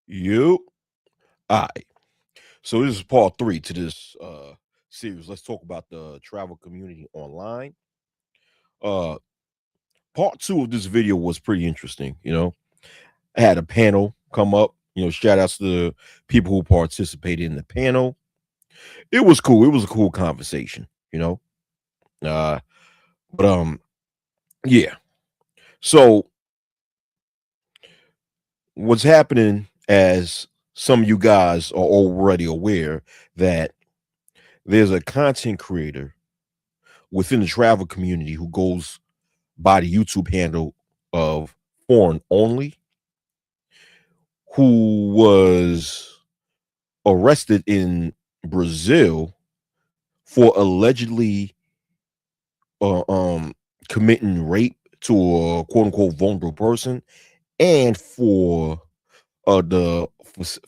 You. All right. So this is part 3 to this series. Let's talk about the travel community online. Uh Part 2 of this video was pretty interesting. I had a panel come up, shout outs to the people who participated in the panel. It was cool. It was a cool conversation. Uh but yeah. So what's happening, as some of you guys are already aware, that there's a content creator within the travel community who goes by the YouTube handle of Foreign Only, who was arrested in Brazil for allegedly uh, um committing rape to a quote unquote vulnerable person, and for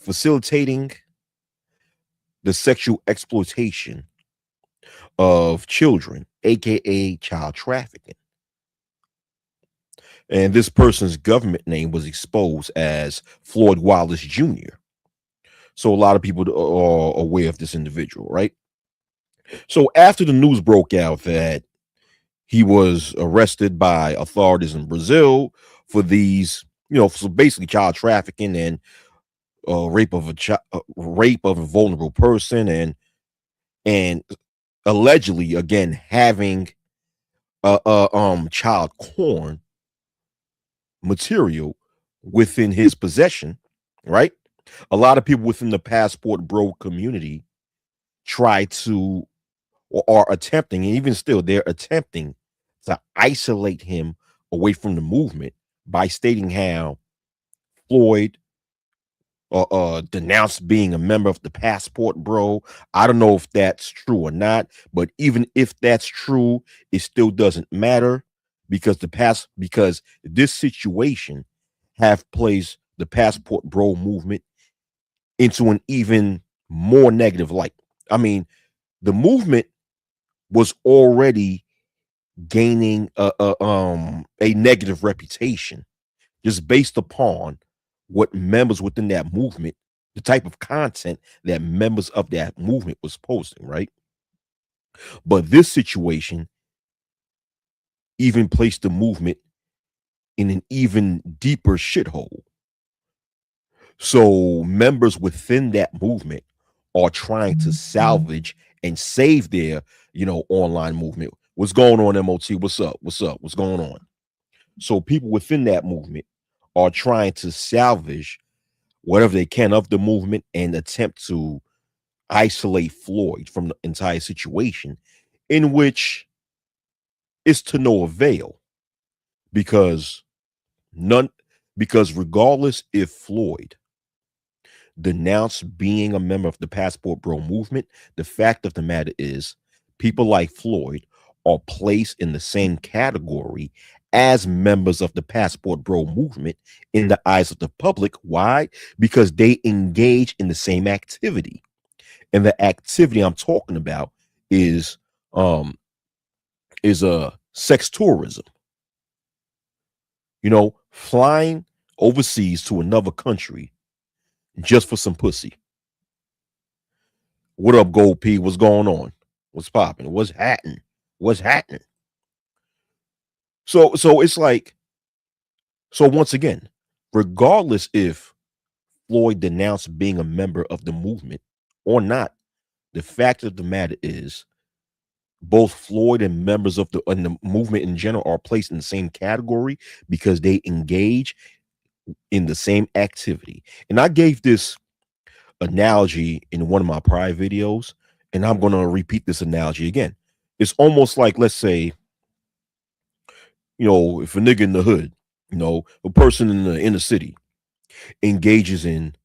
facilitating the sexual exploitation of children, aka child trafficking. And this person's government name was exposed as Floyd Wallace Jr. So a lot of people are aware of this individual, right? So after the news broke out that he was arrested by authorities in Brazil for these, so basically child trafficking and rape of a vulnerable person, and allegedly again having child porn material within his possession, right? A lot of people within the passport bro community try to, or are attempting, and even still they're attempting to isolate him away from the movement by stating how Floyd denounced being a member of the passport bro. I don't know if that's true or not, but even if that's true, it still doesn't matter, because because this situation have placed the passport bro movement into an even more negative light. I mean, the movement was already gaining a negative reputation just based upon what members within that movement, the type of content that members of that movement was posting, right? But this situation even placed the movement in an even deeper shithole. So members within that movement are trying to salvage and save their, online movement. What's going on, MOT? What's up? What's up? What's going on? So people within that movement are trying to salvage whatever they can of the movement and attempt to isolate Floyd from the entire situation, in which is to no avail, because none because regardless if Floyd denounced being a member of the passport bro movement, the fact of the matter is people like Floyd are placed in the same category as members of the passport bro movement in the eyes of the public. Why? Because they engage in the same activity. And the activity I'm talking about is um sex tourism. Flying overseas to another country just for some pussy. What up, Gold P? What's going on? What's popping? What's happening? What's happening? So it's like, so once again, regardless if Floyd denounced being a member of the movement or not, the fact of the matter is both Floyd and members of the movement in general are placed in the same category because they engage in the same activity. And I gave this analogy in one of my prior videos, and I'm going to repeat this analogy again. It's almost like, let's say, if a nigga in the hood, a person in the inner city engages in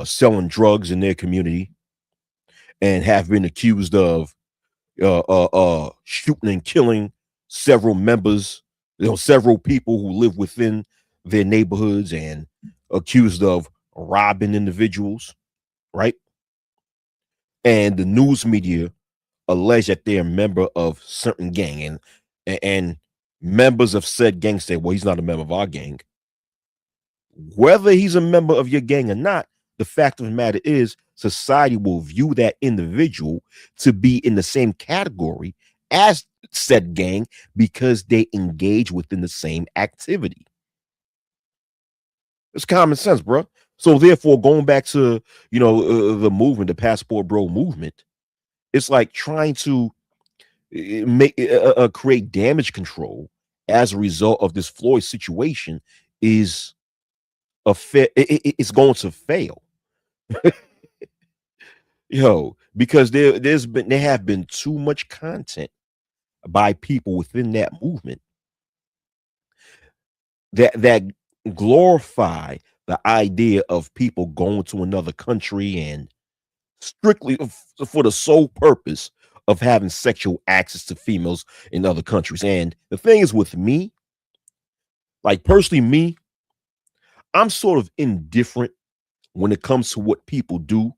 selling drugs in their community and have been accused of shooting and killing several members, several people who live within their neighborhoods, and accused of robbing individuals, right? And the news media allege that they're a member of certain gang, and members of said gang say, well, he's not a member of our gang. Whether he's a member of your gang or not, the fact of the matter is society will view that individual to be in the same category as said gang because they engage within the same activity. It's common sense, bro. So therefore, going back to the movement, the passport bro movement, it's like trying to make create damage control as a result of this Floyd situation is it's going to fail. Because there have been too much content by people within that movement that glorify the idea of people going to another country and strictly for the sole purpose of having sexual access to females in other countries. And the thing is with me, like personally me, I'm sort of indifferent when it comes to what people do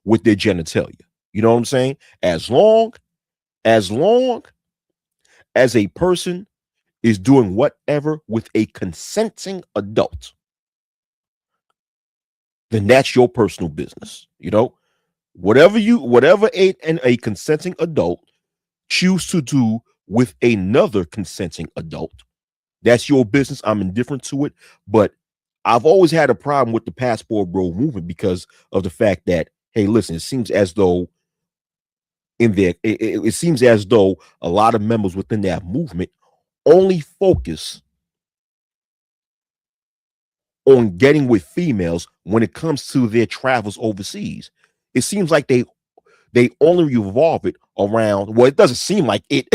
with their genitalia. You know what I'm saying? As long as a person is doing whatever with a consenting adult, then that's your personal business. Whatever a consenting adult choose to do with another consenting adult, that's your business. I'm indifferent to it. But I've always had a problem with the passport bro movement because of the fact that, hey, listen, it seems as though it seems as though a lot of members within that movement only focus on getting with females when it comes to their travels overseas. It seems like they only revolve it around, well, it doesn't seem like it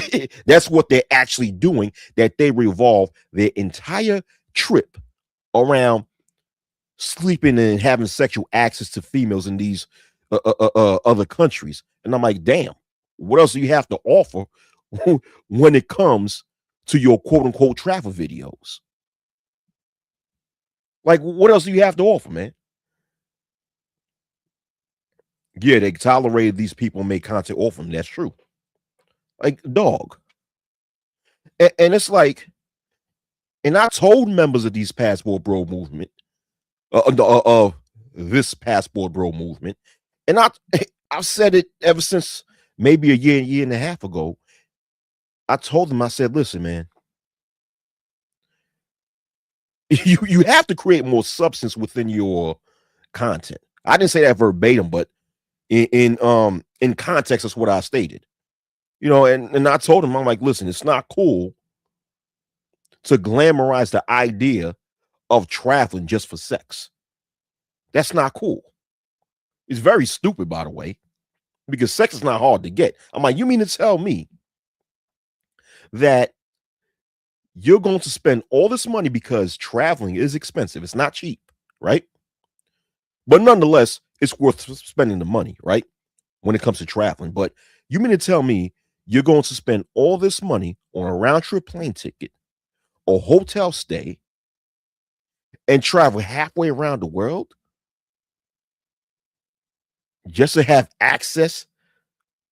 that's what they're actually doing, that they revolve their entire trip around sleeping and having sexual access to females in these other countries. And I'm like, damn, what else do you have to offer when it comes to your quote unquote travel videos? Like, what else do you have to offer, man? Yeah, they tolerated these people make content off them. That's true. Like, dog. And it's like, and I told members of these passport bro movement, of this passport bro movement, and I've said it ever since maybe a year and a half ago. I told them, I said, listen, man, you have to create more substance within your content. I didn't say that verbatim, but in context, that's what I stated. And I told him, I'm like, listen, it's not cool to glamorize the idea of traveling just for sex. That's not cool. It's very stupid, by the way, because sex is not hard to get. I'm like, you mean to tell me that you're going to spend all this money because traveling is expensive? It's not cheap, right? But nonetheless, it's worth spending the money, right? When it comes to traveling. But you mean to tell me you're going to spend all this money on a round trip plane ticket, a hotel stay, and travel halfway around the world just to have access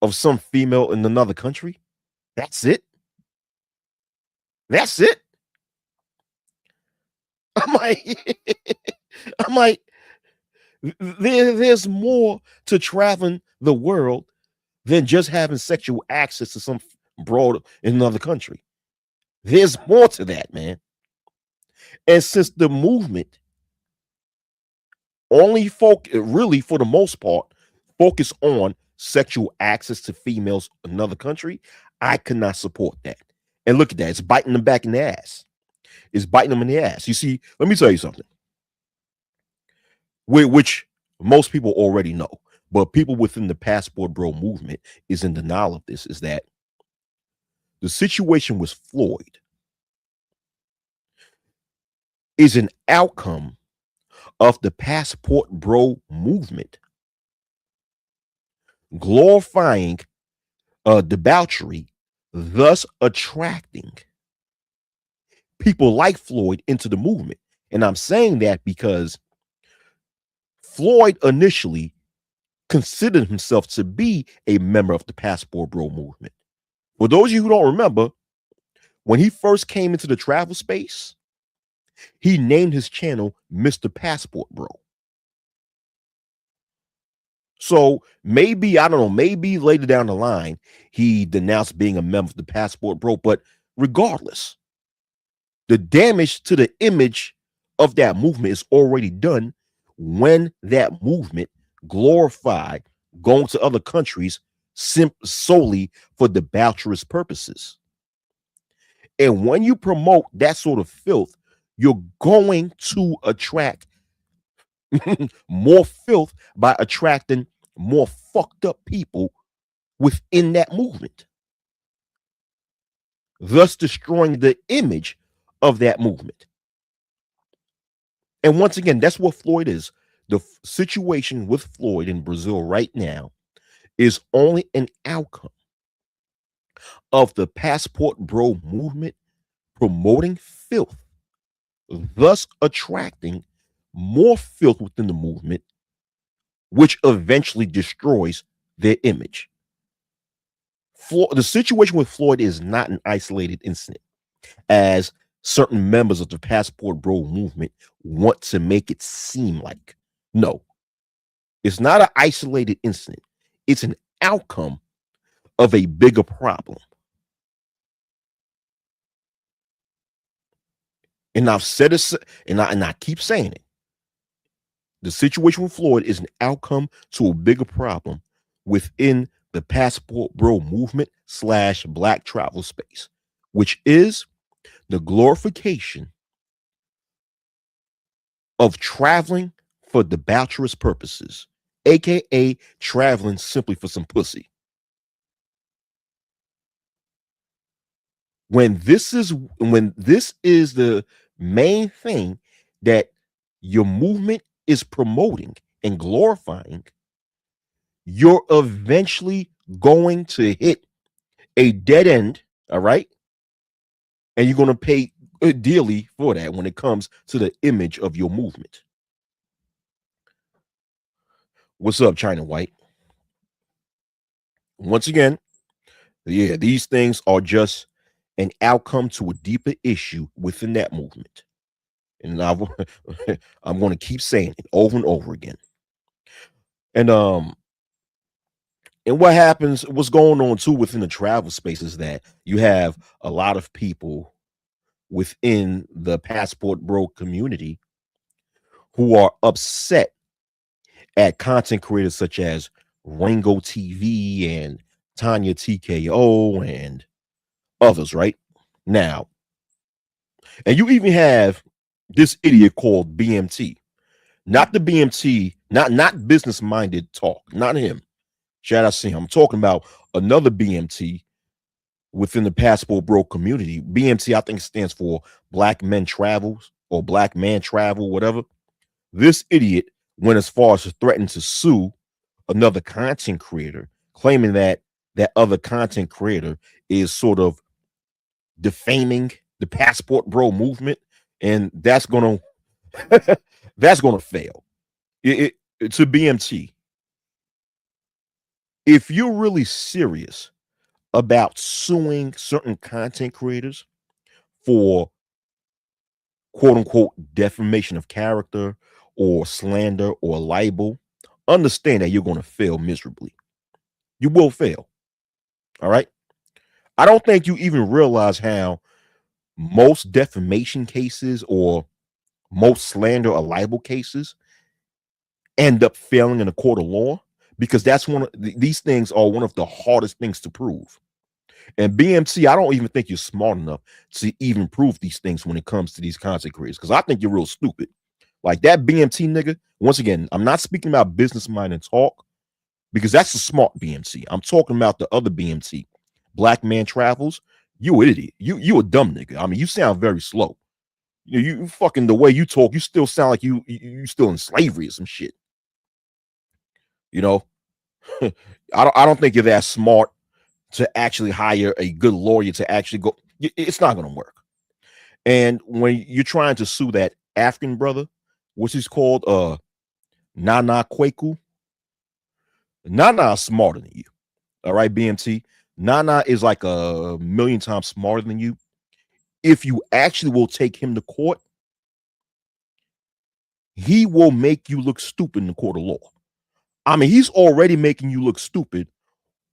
of some female in another country? That's it? That's it? I'm like, I'm like, there's more to traveling the world than just having sexual access to some broad in another country. There's more to that, man. And since the movement only really for the most part focus on sexual access to females in another country, I cannot support that. And look at that, it's biting them back in the ass. It's biting them in the ass. You see, let me tell you something, which most people already know, but people within the passport bro movement is in denial of this, is that the situation with Floyd is an outcome of the passport bro movement glorifying debauchery, thus attracting people like Floyd into the movement. And I'm saying that because Floyd initially considered himself to be a member of the passport bro movement. For those of you who don't remember, when he first came into the travel space, He named his channel Mr. Passport Bro. So maybe, I don't know, maybe later down the line, he denounced being a member of the Passport Bro. But regardless, the damage to the image of that movement is already done when that movement glorified going to other countries solely for debaucherous purposes. And when you promote that sort of filth, you're going to attract more filth by attracting more fucked up people within that movement, thus destroying the image of that movement. And once again, that's what Floyd is. The situation with Floyd in Brazil right now is only an outcome of the Passport Bro movement promoting filth, thus attracting more filth within the movement, which eventually destroys their image. The situation with Floyd is not an isolated incident, as certain members of the Passport Bro movement want to make it seem like. No, it's not an isolated incident. It's an outcome of a bigger problem. And I've said it, and I keep saying it. The situation with Floyd is an outcome to a bigger problem within the Passport Bro movement / black travel space, which is the glorification of traveling for debaucherous purposes, aka traveling simply for some pussy. When this is the main thing that your movement is promoting and glorifying, you're eventually going to hit a dead end, all right? And you're going to pay dearly for that when it comes to the image of your movement. What's up, China White? Once again, yeah, these things are just an outcome to a deeper issue within that movement. And I'm going to keep saying it over and over again. And what happens, what's going on too within the travel space is that you have a lot of people within the Passport Bro community who are upset at content creators such as Rango TV and Tanya TKO and others, right? Now, and you even have this idiot called BMT, not the BMT, not business minded talk, not him. Shout out to him. I'm talking about another BMT within the Passport Bro community. BMT, I think, stands for Black Men Travels or Black Man Travel, whatever. This idiot went as far as to threaten to sue another content creator, claiming that that other content creator is sort of defaming the Passport Bro movement, and that's gonna that's gonna fail. To BMT, if you're really serious about suing certain content creators for quote unquote defamation of character or slander or libel, understand that you're going to fail miserably. You will fail. All right. I don't think you even realize how most defamation cases or most slander or libel cases end up failing in a court of law, because that's these things are one of the hardest things to prove. And BMC, I don't even think you're smart enough to even prove these things when it comes to these content creators, because I think you're real stupid. Like that BMT nigga, once again, I'm not speaking about business mind and talk, because that's the smart BMT. I'm talking about the other BMT, Black Man Travels. You an idiot. You a dumb nigga. I mean, you sound very slow. You fucking, the way you talk, you still sound like you still in slavery or some shit. You know, I don't think you're that smart to actually hire a good lawyer to actually go. It's not going to work. And when you're trying to sue that African brother, which is called Nana Kwaku, Nana is smarter than you. All right, BMT. Nana is like a million times smarter than you. If you actually will take him to court, he will make you look stupid in the court of law. I mean, he's already making you look stupid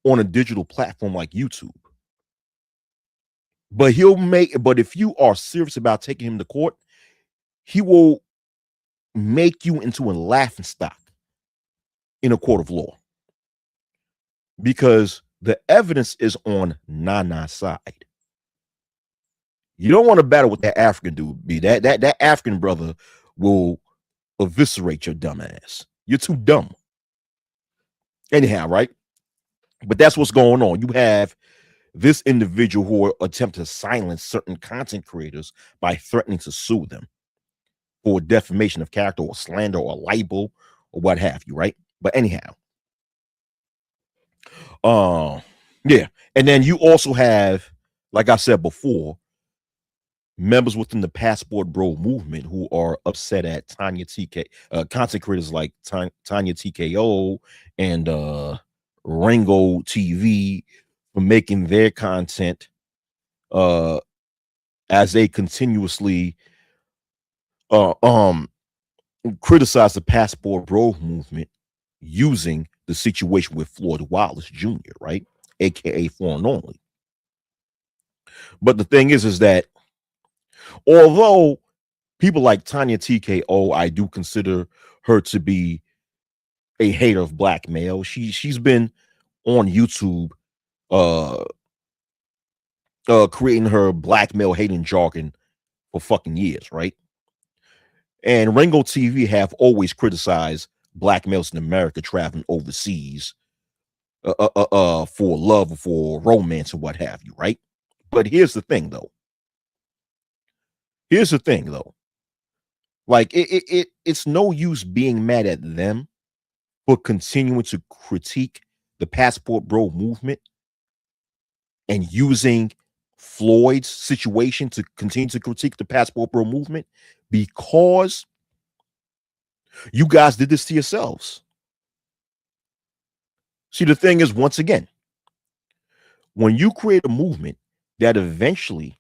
on a digital platform like YouTube. But if you are serious about taking him to court, he will make you into a laughing stock in a court of law because the evidence is on Nana's side. You don't want to battle with that African dude. Be that African brother will eviscerate your dumb ass. You're too dumb. Anyhow, right? But that's what's going on. You have this individual who will attempt to silence certain content creators by threatening to sue them for defamation of character or slander or libel or what have you, right? But anyhow, uh, yeah. And then you also have, like I said before, members within the Passport Bro movement who are upset at Tanya TK, content creators like Tanya TKO and Rango TV for making their content uh as they continuously uh um criticize the Passport Bro movement using the situation with Floyd Wallace Jr., right? AKA foreign only. But the thing is that although people like Tanya TKO, I do consider her to be a hater of black males. She's been on YouTube uh creating her black male hating jargon for fucking years, right? And Ringo TV have always criticized black males in America traveling overseas for love or for romance or what have you, right? But here's the thing though. Here's the thing though. Like it's no use being mad at them for continuing to critique the Passport Bro movement and using Floyd's situation to continue to critique the Passport Bro movement because you guys did this to yourselves. See, the thing is, once again, when you create a movement that eventually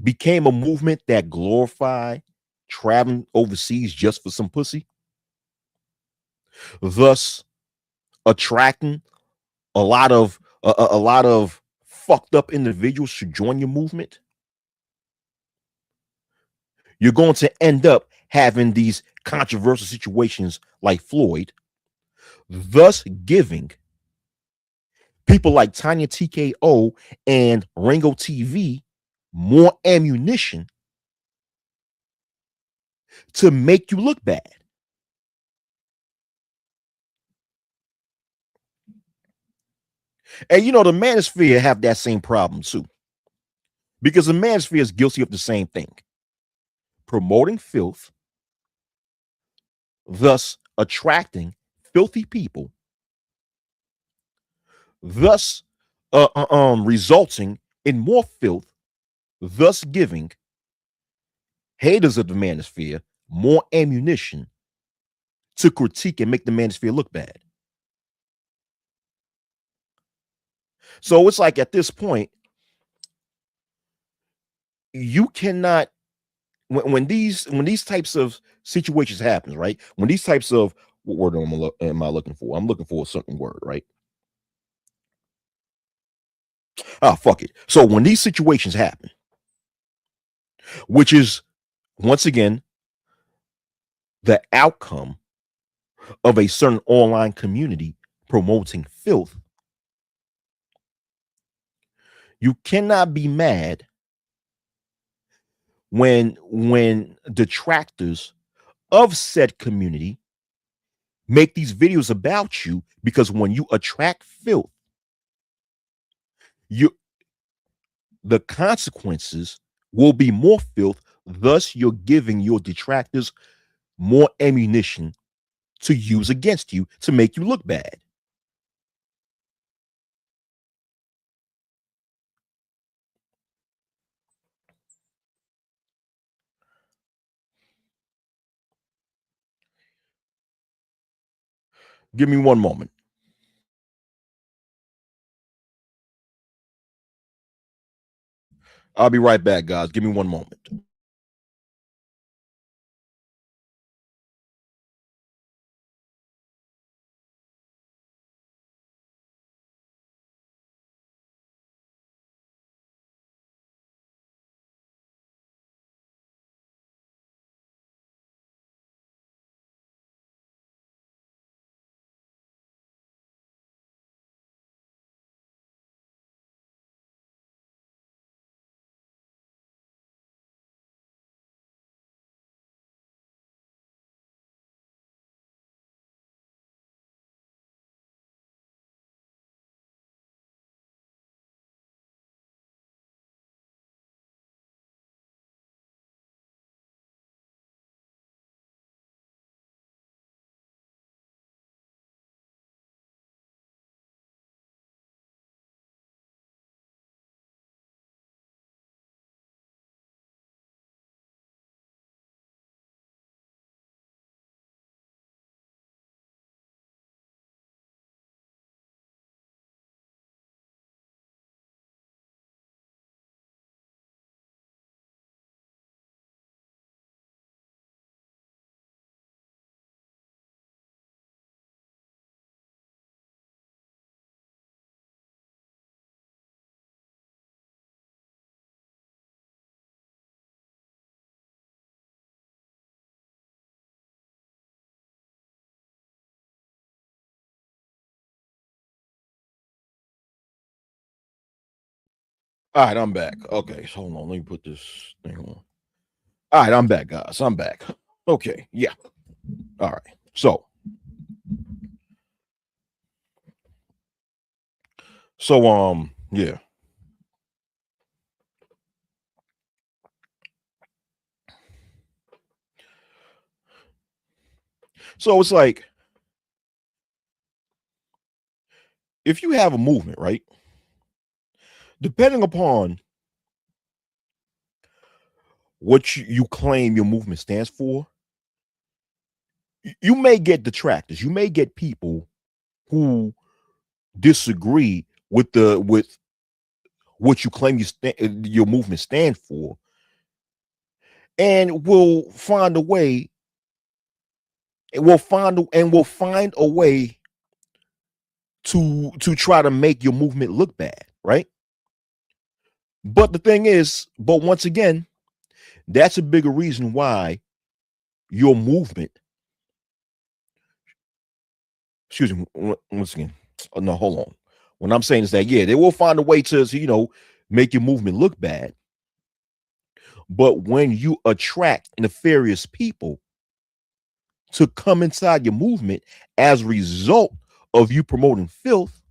became a movement that glorified traveling overseas just for some pussy, thus attracting a lot of fucked up individuals to join your movement, you're going to end up having these controversial situations like Floyd, thus giving people like Tanya TKO and Rango TV more ammunition to make you look bad. And you know, the manosphere have that same problem too. Because the manosphere is guilty of the same thing. Promoting filth, thus attracting filthy people, thus resulting in more filth, thus giving haters of the manosphere more ammunition to critique and make the manosphere look bad. So it's like at this point, you cannot when these types of situations happens, right? When these types of what word am I looking for? I'm looking for a certain word, right? Ah, fuck it. So when these situations happen, which is once again the outcome of a certain online community promoting filth, you cannot be mad when detractors of said community make these videos about you because when you attract filth, you the consequences will be more filth. Thus, you're giving your detractors more ammunition to use against you to make you look bad. Give me one moment. I'll be right back, guys. Give me one moment. All right, I'm back. Okay, so hold on. Let me put this thing on. All right, I'm back, guys. I'm back. Okay, yeah. All right. So yeah. So it's like if you have a movement, right? Depending upon what you claim your movement stands for, you may get detractors. You may get people who disagree with what you claim your movement stand for, and will find a way. Will find a way to try to make your movement look bad, right? But the thing is, but once again, that's a bigger reason why your movement, excuse me, once again, no, hold on. What I'm saying is that, yeah, they will find a way to make your movement look bad. But when you attract nefarious people to come inside your movement as a result of you promoting filth,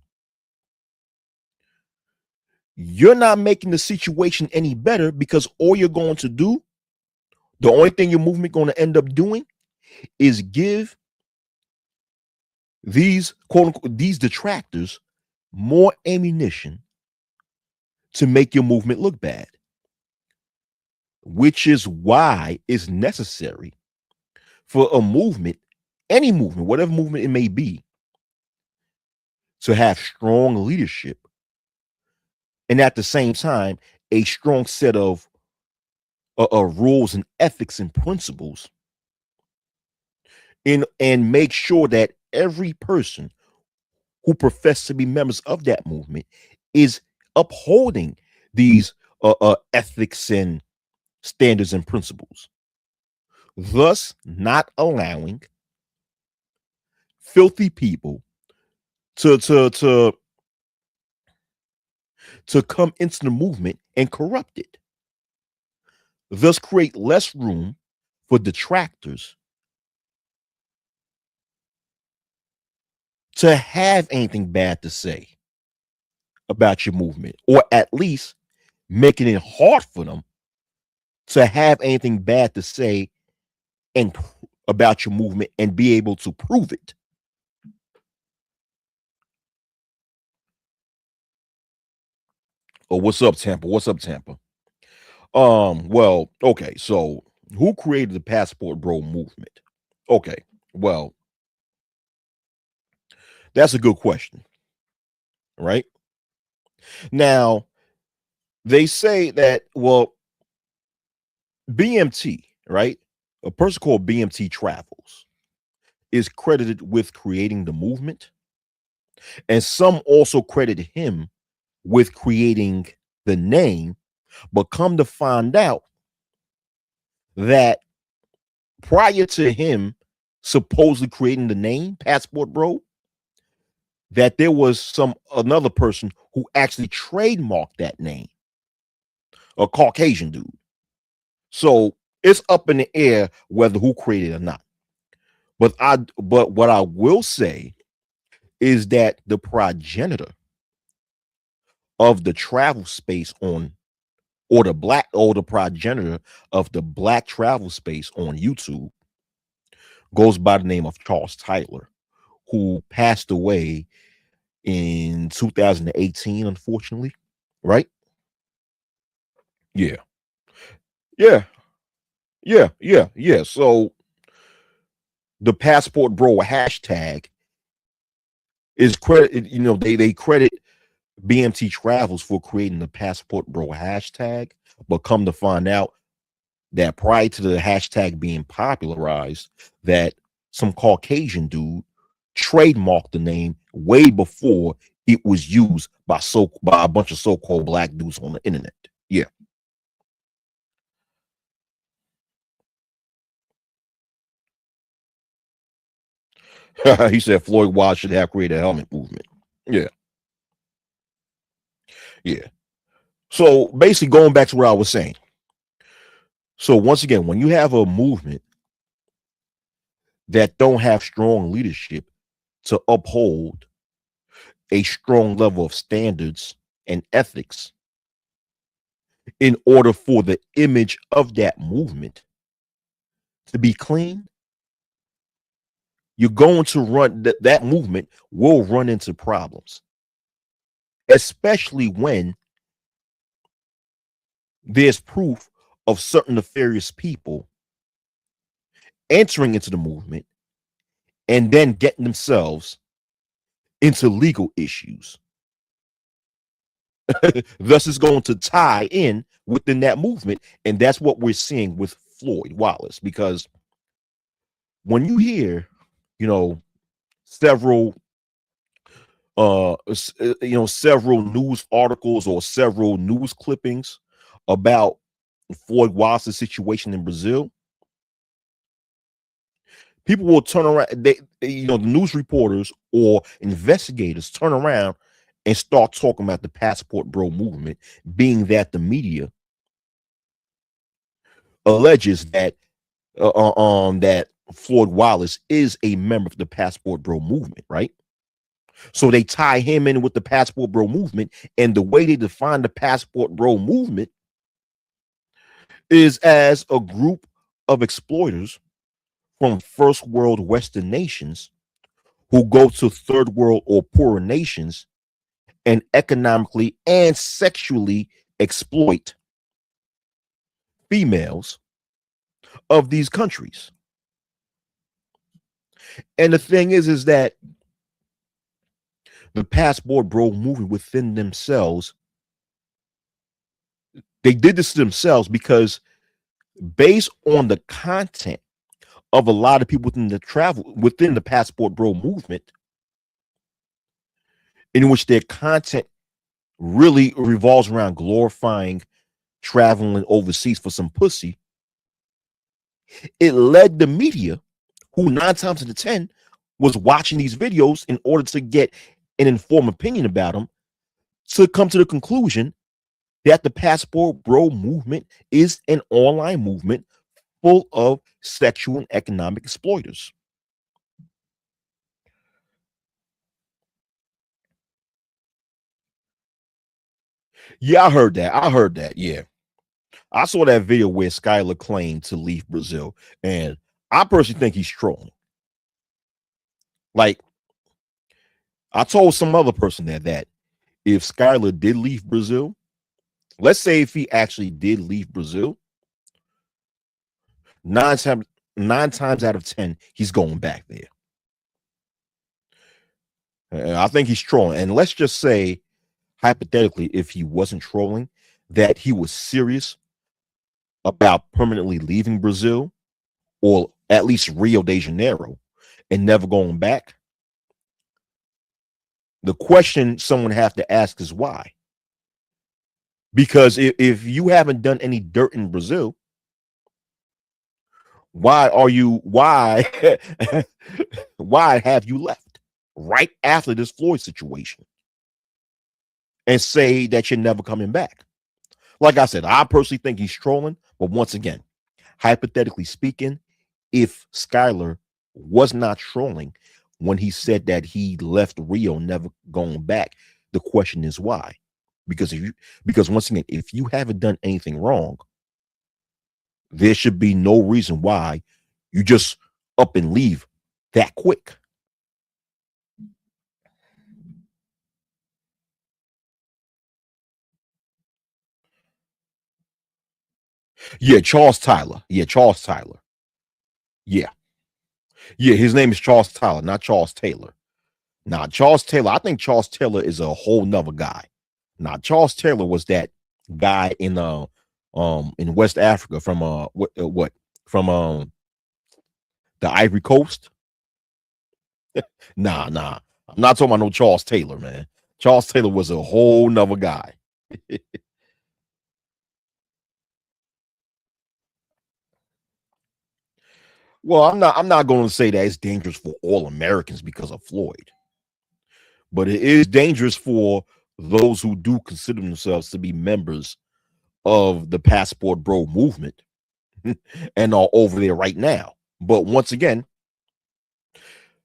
you're not making the situation any better, because all you're going to do, the only thing your movement going to end up doing is give these quote unquote these detractors more ammunition to make your movement look bad, which is why it's necessary for a movement, any movement, whatever movement it may be, to have strong leadership, and at the same time a strong set of rules and ethics and principles, and make sure that every person who profess to be members of that movement is upholding these ethics and standards and principles, thus not allowing filthy people to to to to come into the movement and corrupt it, thus create less room for detractors to have anything bad to say about your movement, or at least making it hard for them to have anything bad to say and about your movement and be able to prove it. Oh, what's up, Tampa? What's up, Tampa? Well, okay, so who created the passport bro movement? Okay, well, that's a good question, right? Now, they say that, well, BMT, right? A person called BMT Travels is credited with creating the movement, and some also credit him with creating the name, but come to find out that prior to him supposedly creating the name Passport Bro, that there was some another person who actually trademarked that name, a Caucasian dude. So it's up in the air whether who created it or not. But what I will say is that the progenitor of the travel space on, or the progenitor of the black travel space on YouTube, goes by the name of Charles Tyler, who passed away in 2018, unfortunately. Right? Yeah. Yeah. Yeah. So the passport bro hashtag is credit, they credit BMT Travels for creating the passport bro hashtag, but come to find out that prior to the hashtag being popularized, that some Caucasian dude trademarked the name way before it was used by a bunch of so-called black dudes on the internet. Yeah. He said Floyd Wilde should have created a helmet movement. Yeah. Yeah. So basically, going back to what I was saying. So once again, when you have a movement that don't have strong leadership to uphold a strong level of standards and ethics in order for the image of that movement to be clean, you're going to run that movement will run into problems, especially when there's proof of certain nefarious people entering into the movement and then getting themselves into legal issues. Thus, it's going to tie in within that movement. And that's what we're seeing with Floyd Wallace. Because when you hear, you know, several several news articles or several news clippings about Floyd Wallace's situation in Brazil, people will turn around. The news reporters or investigators turn around and start talking about the passport bro movement, being that the media alleges that Floyd Wallace is a member of the passport bro movement, right? So they tie him in with the passport bro movement, and the way they define the passport bro movement is as a group of exploiters from first world Western nations who go to third world or poorer nations and economically and sexually exploit females of these countries. And the thing is that the passport bro movement within themselves, they did this to themselves because based on the content of a lot of people within the passport bro movement, in which their content really revolves around glorifying traveling overseas for some pussy, it led the media, who 9 times out of 10 was watching these videos in order to get an informed opinion about them, to come to the conclusion that the passport bro movement is an online movement full of sexual and economic exploiters. Yeah, I heard that. I heard that. Yeah. I saw that video where Skylar claimed to leave Brazil, and I personally think he's trolling. Like, I told some other person that if Skylar did leave Brazil, let's say if he actually did leave Brazil, nine times nine times out of 10, he's going back there. I think he's trolling. And let's just say, hypothetically, if he wasn't trolling, that he was serious about permanently leaving Brazil, or at least Rio de Janeiro, and never going back. The question someone have to ask is why. Because if you haven't done any dirt in Brazil, why why have you left right after this Floyd situation and say that you're never coming back? Like I said, I personally think he's trolling, but once again, hypothetically speaking, if Skylar was not trolling when he said that he left Rio never going back, the question is why? Because once again, if you haven't done anything wrong, there should be no reason why you just up and leave that quick. Yeah, Charles Tyler. Yeah, Charles Tyler. Yeah. Yeah, his name is Charles Tyler, not Charles Taylor. Now, Charles Taylor, I think Charles Taylor is a whole nother guy. Now, Charles Taylor was that guy in West Africa from what from the Ivory Coast. Nah. I'm not talking about no Charles Taylor, man. Charles Taylor was a whole nother guy. Well, I'm not going to say that it's dangerous for all Americans because of Floyd, but it is dangerous for those who do consider themselves to be members of the Passport Bro movement and are over there right now. But once again,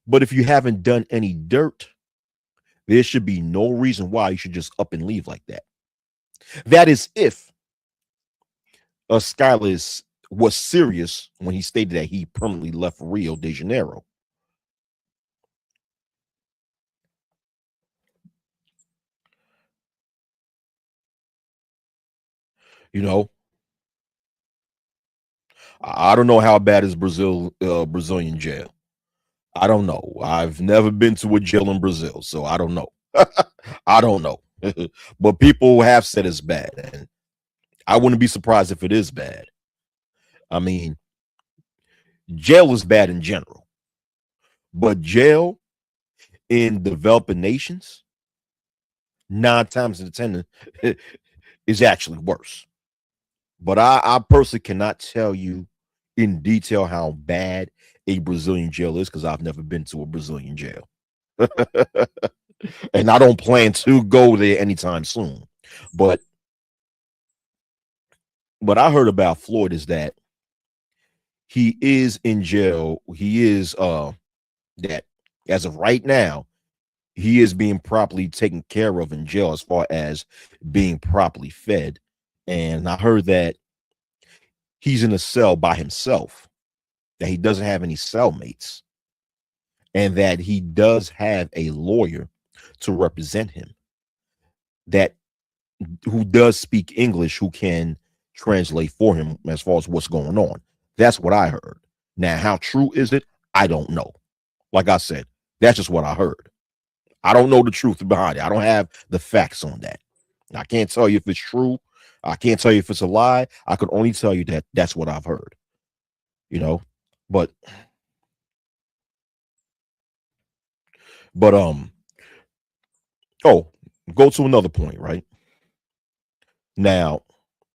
but if you haven't done any dirt, there should be no reason why you should just up and leave like that. That is if Skylar was serious when he stated that he permanently left Rio de Janeiro. You know, I don't know how bad is Brazilian jail. I don't know. I've never been to a jail in Brazil, so I don't know. I don't know. But people have said it's bad, and I wouldn't be surprised if it is bad. I mean, jail is bad in general, but jail in developing nations, 9 times out of 10, is actually worse. But I personally cannot tell you in detail how bad a Brazilian jail is because I've never been to a Brazilian jail. And I don't plan to go there anytime soon. But what I heard about Floyd is that he is in jail. He is that as of right now, he is being properly taken care of in jail as far as being properly fed. And I heard that he's in a cell by himself, that he doesn't have any cellmates, and that he does have a lawyer to represent him that who does speak English, who can translate for him as far as what's going on. That's what I heard. Now, how true is it? I don't know. Like I said, that's just what I heard. I don't know the truth behind it. I don't have the facts on that. I can't tell you if it's true. I can't tell you if it's a lie. I can only tell you that that's what I've heard. You know, but but oh, go to another point, right? Now,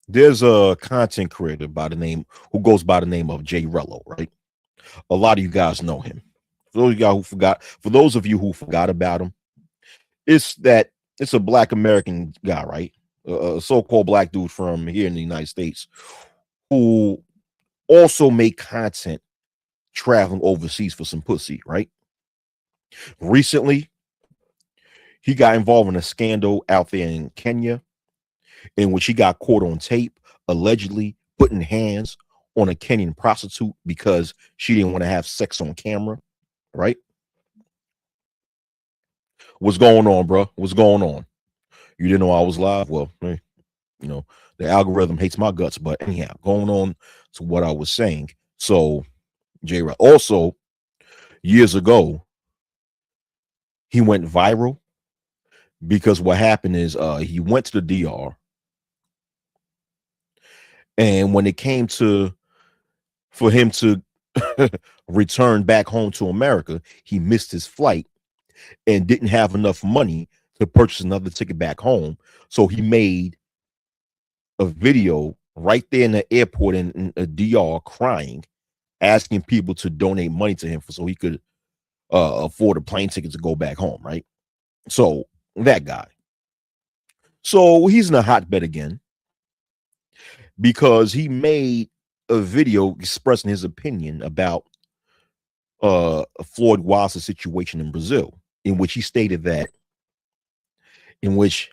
there's a content creator by the name who goes by the name of Jay Rello, right? A lot of you guys know him. For those of you who forgot about him, it's that it's a black American guy, right? A so-called black dude from here in the United States who also make content traveling overseas for some pussy, right? Recently, he got involved in a scandal out there in Kenya in which he got caught on tape, allegedly putting hands on a Kenyan prostitute because she didn't want to have sex on camera, right? What's going on, bro? What's going on? You didn't know I was live? Well, hey, you know, the algorithm hates my guts, but anyhow, going on to what I was saying. So, J Rod, also years ago, he went viral because what happened is he went to the DR, and when it came to for him to return back home to America, he missed his flight and didn't have enough money to purchase another ticket back home. So he made a video right there in the airport in a DR crying, asking people to donate money to him so he could afford a plane ticket to go back home, right? So that guy. So he's in a hotbed again because he made a video expressing his opinion about Floyd Wilson's situation in Brazil, in which he stated that, in which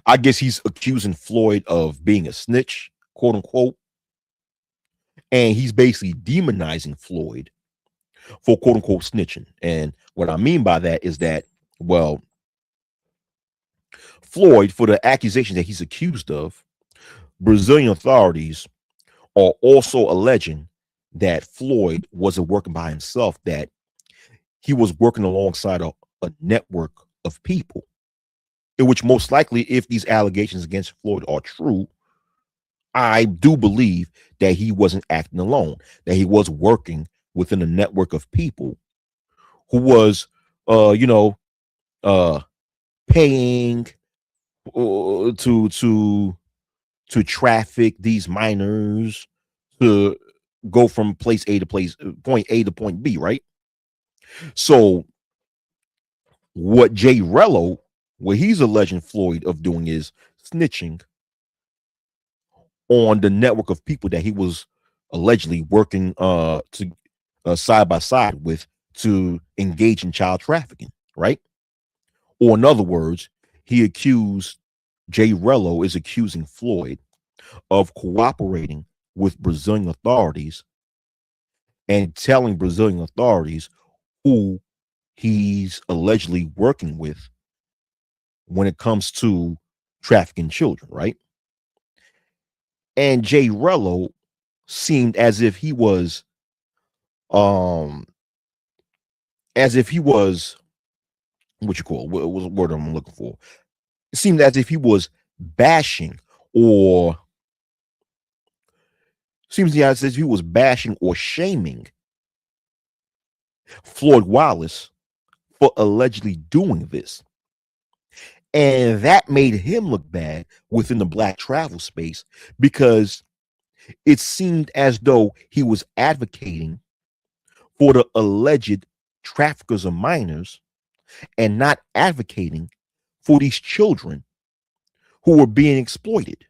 I guess he's accusing Floyd of being a snitch, quote unquote, and he's basically demonizing Floyd for quote unquote snitching. And what I mean by that is that, well, Floyd, for the accusations that he's accused of, Brazilian authorities are also alleging that Floyd wasn't working by himself, that he was working alongside a network of people, in which most likely, if these allegations against Floyd are true, I do believe that he wasn't acting alone, that he was working within a network of people who was, you know, uh, paying to traffic these minors to go from place A to point A to point B, right? So what Jay Rello What he's alleging Floyd of doing is snitching on the network of people that he was allegedly working to side by side with to engage in child trafficking, right? Or in other words, he accused Jay Rello is accusing Floyd of cooperating with Brazilian authorities and telling Brazilian authorities who he's allegedly working with when it comes to trafficking children, right? And Jay Rello seemed um as if he was what you call what was the word I'm looking for. It seemed as if he was bashing or seems as if he was bashing or shaming Floyd Wallace for allegedly doing this. And that made him look bad within the black travel space because it seemed as though he was advocating for the alleged traffickers of minors and not advocating for these children who were being exploited.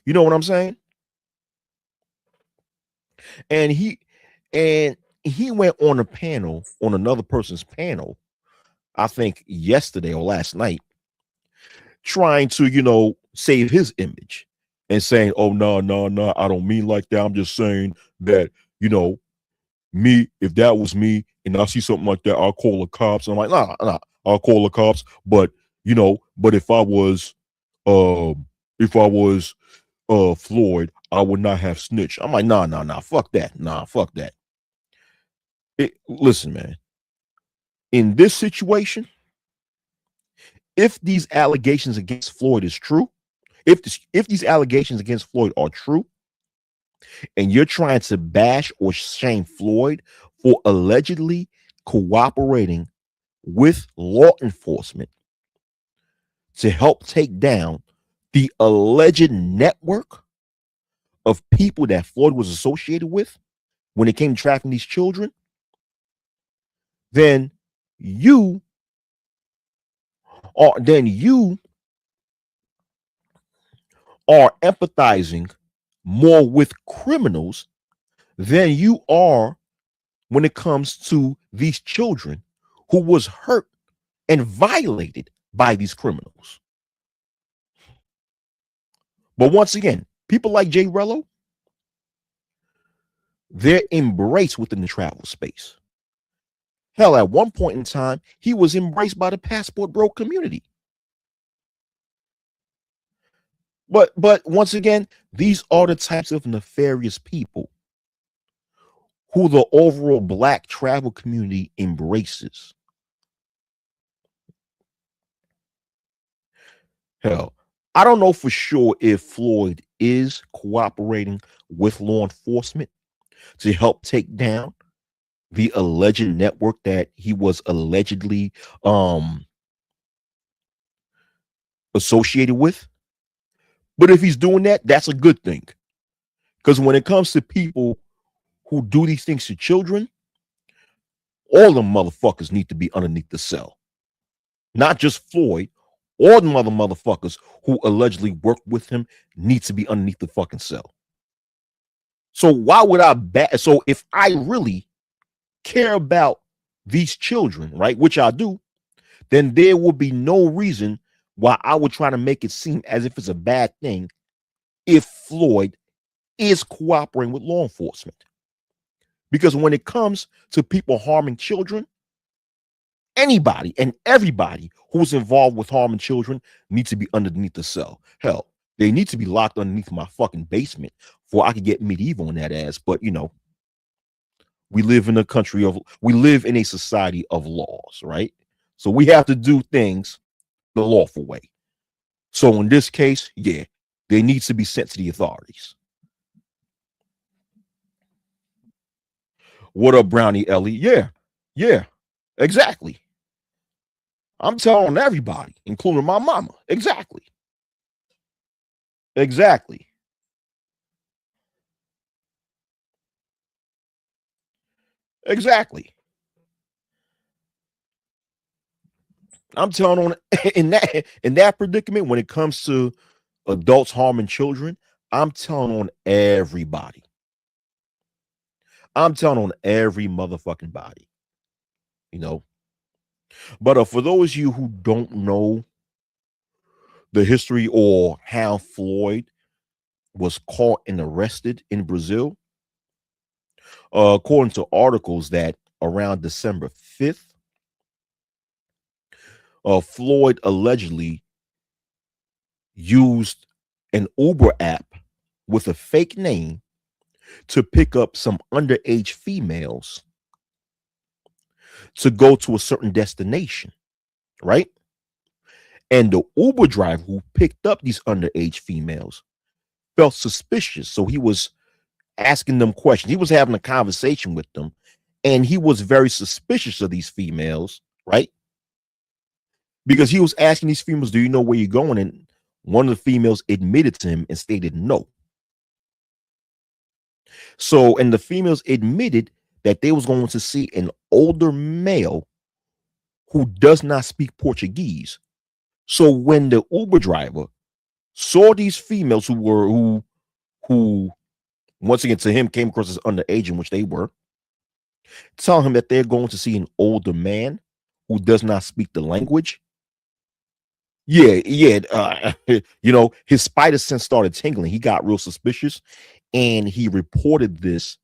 You know what I'm saying? And and he went on a panel on another person's panel, I think yesterday or last night, trying to, save his image and saying, "Oh no, no, no, I don't mean like that. I'm just saying that, you know, me, if that was me and I see something like that, I'll call the cops." And I'm like, nah, I'll call the cops. But but if I was Floyd, I would not have snitched. I'm like, nah, fuck that. Nah, fuck that. Listen, man, in this situation, if these allegations against Floyd is true, if these allegations against Floyd are true, and you're trying to bash or shame Floyd for allegedly cooperating with law enforcement to help take down the alleged network of people that Floyd was associated with when it came to trafficking these children, then you you are empathizing more with criminals than you are when it comes to these children who was hurt and violated by these criminals. But once again, people like Jay Rello, they're embraced within the travel space. Hell, at one point in time, he was embraced by the passport bro community. But once again, these are the types of nefarious people who the overall black travel community embraces. Hell, I don't know for sure if Floyd is cooperating with law enforcement to help take down the alleged network that he was allegedly associated with. But if he's doing that, that's a good thing. Because when it comes to people who do these things to children, all the motherfuckers need to be underneath the cell. Not just Floyd, all the motherfuckers who allegedly worked with him need to be underneath the fucking cell. So why would so if I really care about these children, right, which I do, then there will be no reason why I would try to make it seem as if it's a bad thing if Floyd is cooperating with law enforcement. Because when it comes to people harming children, anybody and everybody who's involved with harming children needs to be underneath the cell. Hell, they need to be locked underneath my fucking basement for I could get medieval in that ass. But we live in a society of laws, right? So we have to do things the lawful way. So in this case, yeah, they need to be sent to the authorities. What up, Brownie Ellie? Yeah, yeah, exactly. I'm telling everybody, including my mama. Exactly. Exactly. Exactly. I'm telling on in that predicament when it comes to adults harming children, I'm telling on everybody. I'm telling on every motherfucking body, you know. But for those of you who don't know the history or how Floyd was caught and arrested in Brazil, according to articles that around December 5th, Floyd allegedly used an Uber app with a fake name to pick up some underage females to go to a certain destination, right? And the Uber driver who picked up these underage females felt suspicious. So he was asking them questions. He was having a conversation with them, and he was very suspicious of these females, right? Because he was asking these females, "Do you know where you're going?" And one of the females admitted to him and stated no. So, and the females admitted that they was going to see an older male who does not speak Portuguese. So when the Uber driver saw these females who once again to him came across as underage, in which they were, tell him that they're going to see an older man who does not speak the language. Yeah, yeah. His spider sense started tingling. He got real suspicious, and he reported this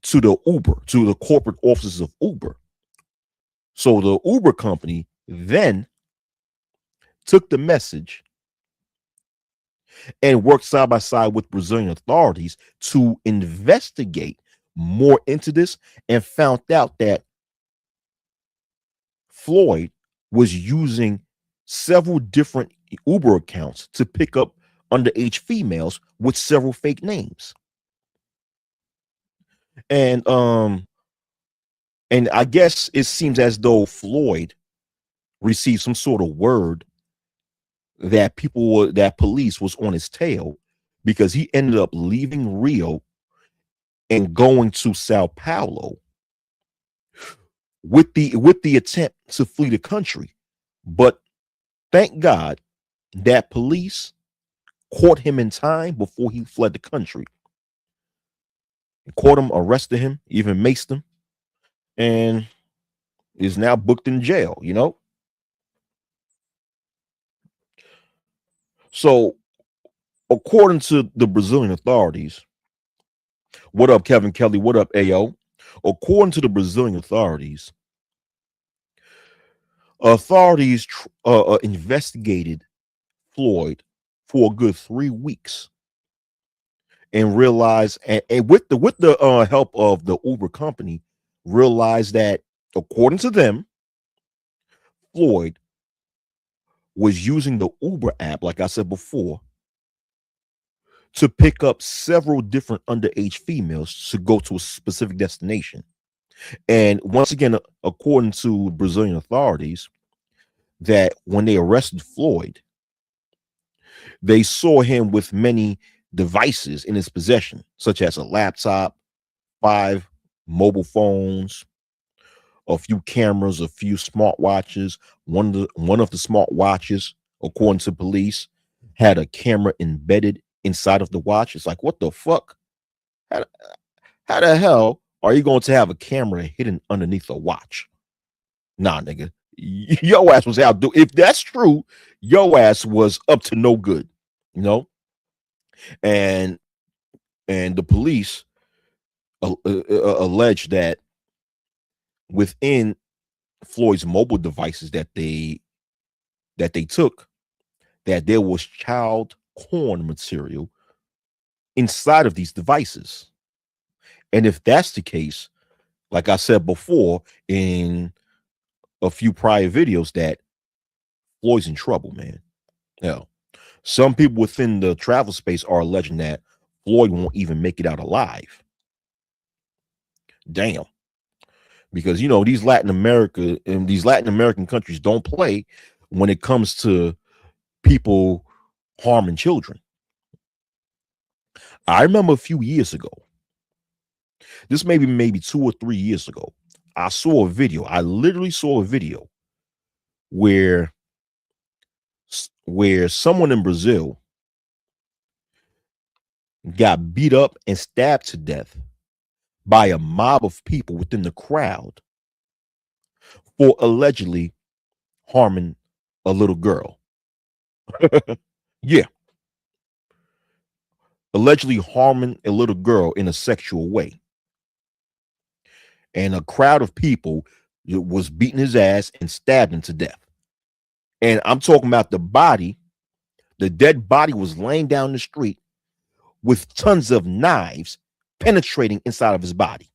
to the corporate offices of Uber. So the Uber company then took the message and worked side by side with Brazilian authorities to investigate more into this and found out that Floyd was using several different Uber accounts to pick up underage females with several fake names. And I guess it seems as though Floyd received some sort of word that that police was on his tail, because he ended up leaving Rio and going to Sao Paulo with the attempt to flee the country. But thank God that police caught him in time before he fled the country. Caught him, arrested him, even maced him, and is now booked in jail. So according to the Brazilian authorities, what up, Kevin Kelly? What up, AO? According to the Brazilian authorities investigated Floyd for a good 3 weeks and realized, and with the help of the Uber company, realized that according to them, Floyd was using the Uber app, like I said before, to pick up several different underage females to go to a specific destination. And once again, according to Brazilian authorities, that when they arrested Floyd, they saw him with many devices in his possession, such as a laptop, 5 mobile phones, a few cameras, a few smartwatches. One of the smartwatches, according to police, had a camera embedded inside of the watch. It's like, what the fuck? How, how the hell are you going to have a camera hidden underneath a watch? Nah, nigga. Your ass was out. If that's true, your ass was up to no good, you know. And the police alleged that within Floyd's mobile devices that they took, that there was child porn material inside of these devices. And if that's the case, like I said before in a few prior videos, that Floyd's in trouble, man. Yeah. Some people within the travel space are alleging that Floyd won't even make it out alive. Damn. Because these Latin American countries don't play when it comes to people harming children. I remember a few years ago, this maybe 2 or 3 years ago, I saw a video. I literally saw a video where someone in Brazil got beat up and stabbed to death by a mob of people within the crowd for allegedly harming a little girl. Yeah, allegedly harming a little girl in a sexual way. And a crowd of people was beating his ass and stabbed him to death. And I'm talking about the body, the dead body was laying down the street with tons of knives penetrating inside of his body.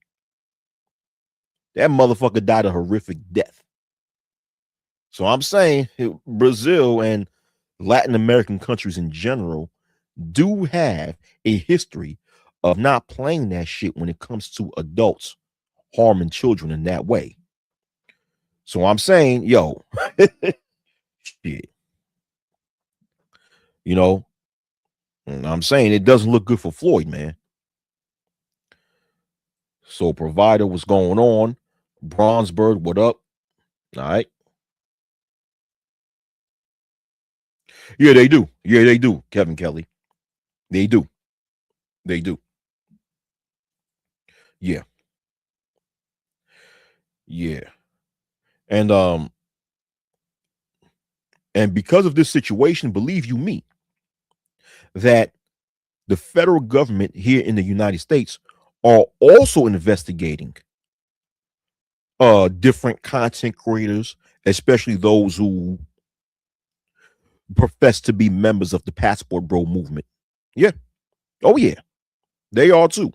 That motherfucker died a horrific death. So I'm saying Brazil and Latin American countries in general do have a history of not playing that shit when it comes to adults harming children in that way. So I'm saying, yo, shit, you know, and I'm saying it doesn't look good for Floyd, man. So provider, what's going on? Bronzeberg, what up? All right. Yeah, they do. Yeah, they do, Kevin Kelly. They do. They do. Yeah. Yeah. And and because of this situation, believe you me, that the federal government here in the United States are also investigating different content creators, especially those who profess to be members of the Passport Bro movement. Yeah. Oh yeah. They are too.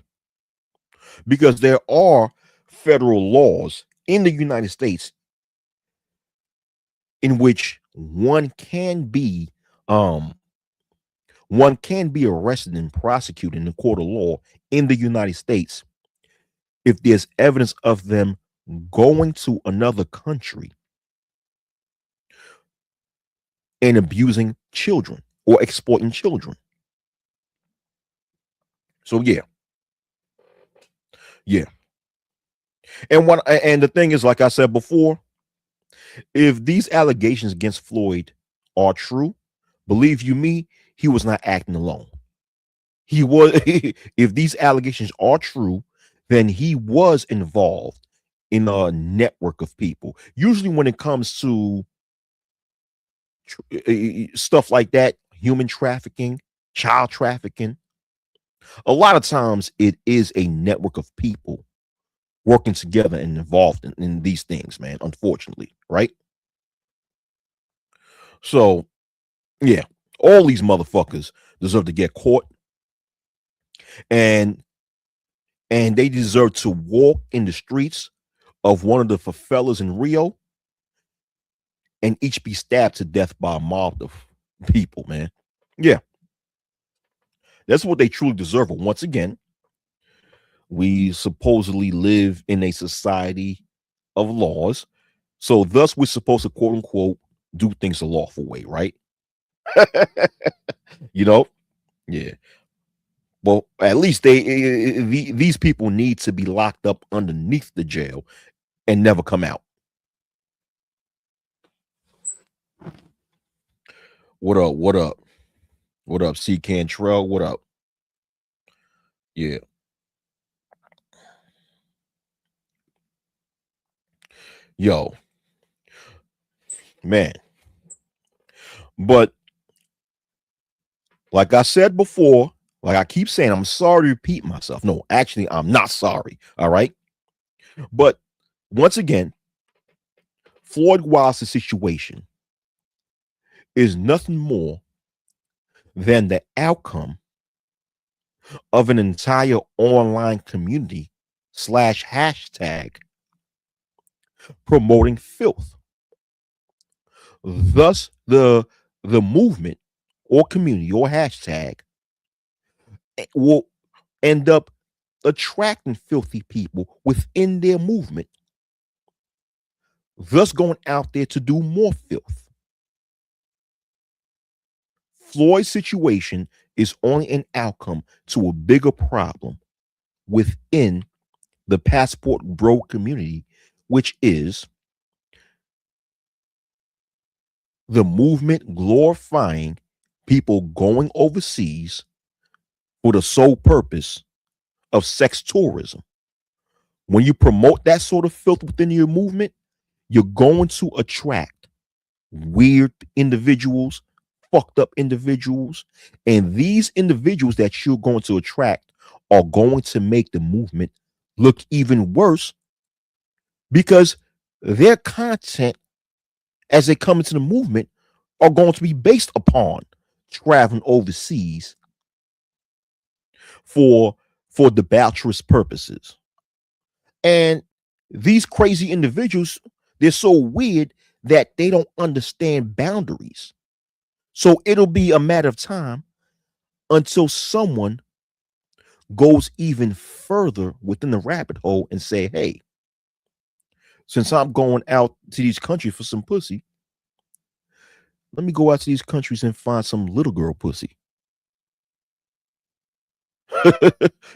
Because there are federal laws in the United States in which um one can be arrested and prosecuted in the court of law in the United States if there's evidence of them going to another country and abusing children or exploiting children. So yeah, yeah. And the thing is, like I said before, if these allegations against Floyd are true, believe you me, he was not acting alone. He was if these allegations are true, then he was involved in a network of people. Usually when it comes to stuff like that, human trafficking, child trafficking, a lot of times it is a network of people working together and involved in these things, man, unfortunately, right? So, yeah, all these motherfuckers deserve to get caught, and they deserve to walk in the streets of one of the favelas in Rio and each be stabbed to death by a mob of people, man. Yeah, that's what they truly deserve. But once again, we supposedly live in a society of laws. So thus we're supposed to quote unquote do things the lawful way, right? You know? Yeah. Well, at least these people need to be locked up underneath the jail and never come out. What up? What up? What up? C Cantrell? What up? Yeah. Yo, man. But like I said before, like I keep saying, I'm sorry to repeat myself. No, actually, I'm not sorry. All right. But once again, Floyd Wilder's situation is nothing more than the outcome of an entire online community slash hashtag promoting filth. Thus, the movement or community or hashtag will end up attracting filthy people within their movement, thus going out there to do more filth. Floyd's situation is only an outcome to a bigger problem within the Passport Bro community, which is the movement glorifying people going overseas for the sole purpose of sex tourism. When you promote that sort of filth within your movement, you're going to attract weird individuals, fucked up individuals, and these individuals that you're going to attract are going to make the movement look even worse because their content as they come into the movement are going to be based upon traveling overseas for debaucherous purposes. And these crazy individuals, they're so weird that they don't understand boundaries. So it'll be a matter of time until someone goes even further within the rabbit hole and say, hey, since I'm going out to these countries for some pussy, let me go out to these countries and find some little girl pussy.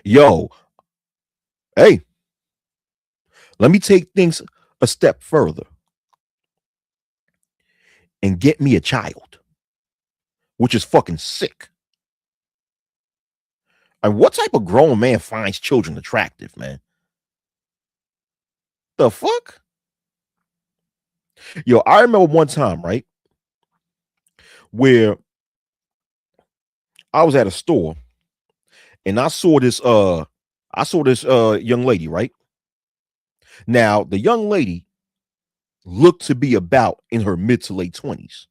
Yo, hey, let me take things a step further and get me a child, which is fucking sick. And what type of grown man finds children attractive, man? The fuck? Yo, I remember one time, right, where I was at a store and I saw this young lady, right? Now, the young lady looked to be about in her mid to late 20s.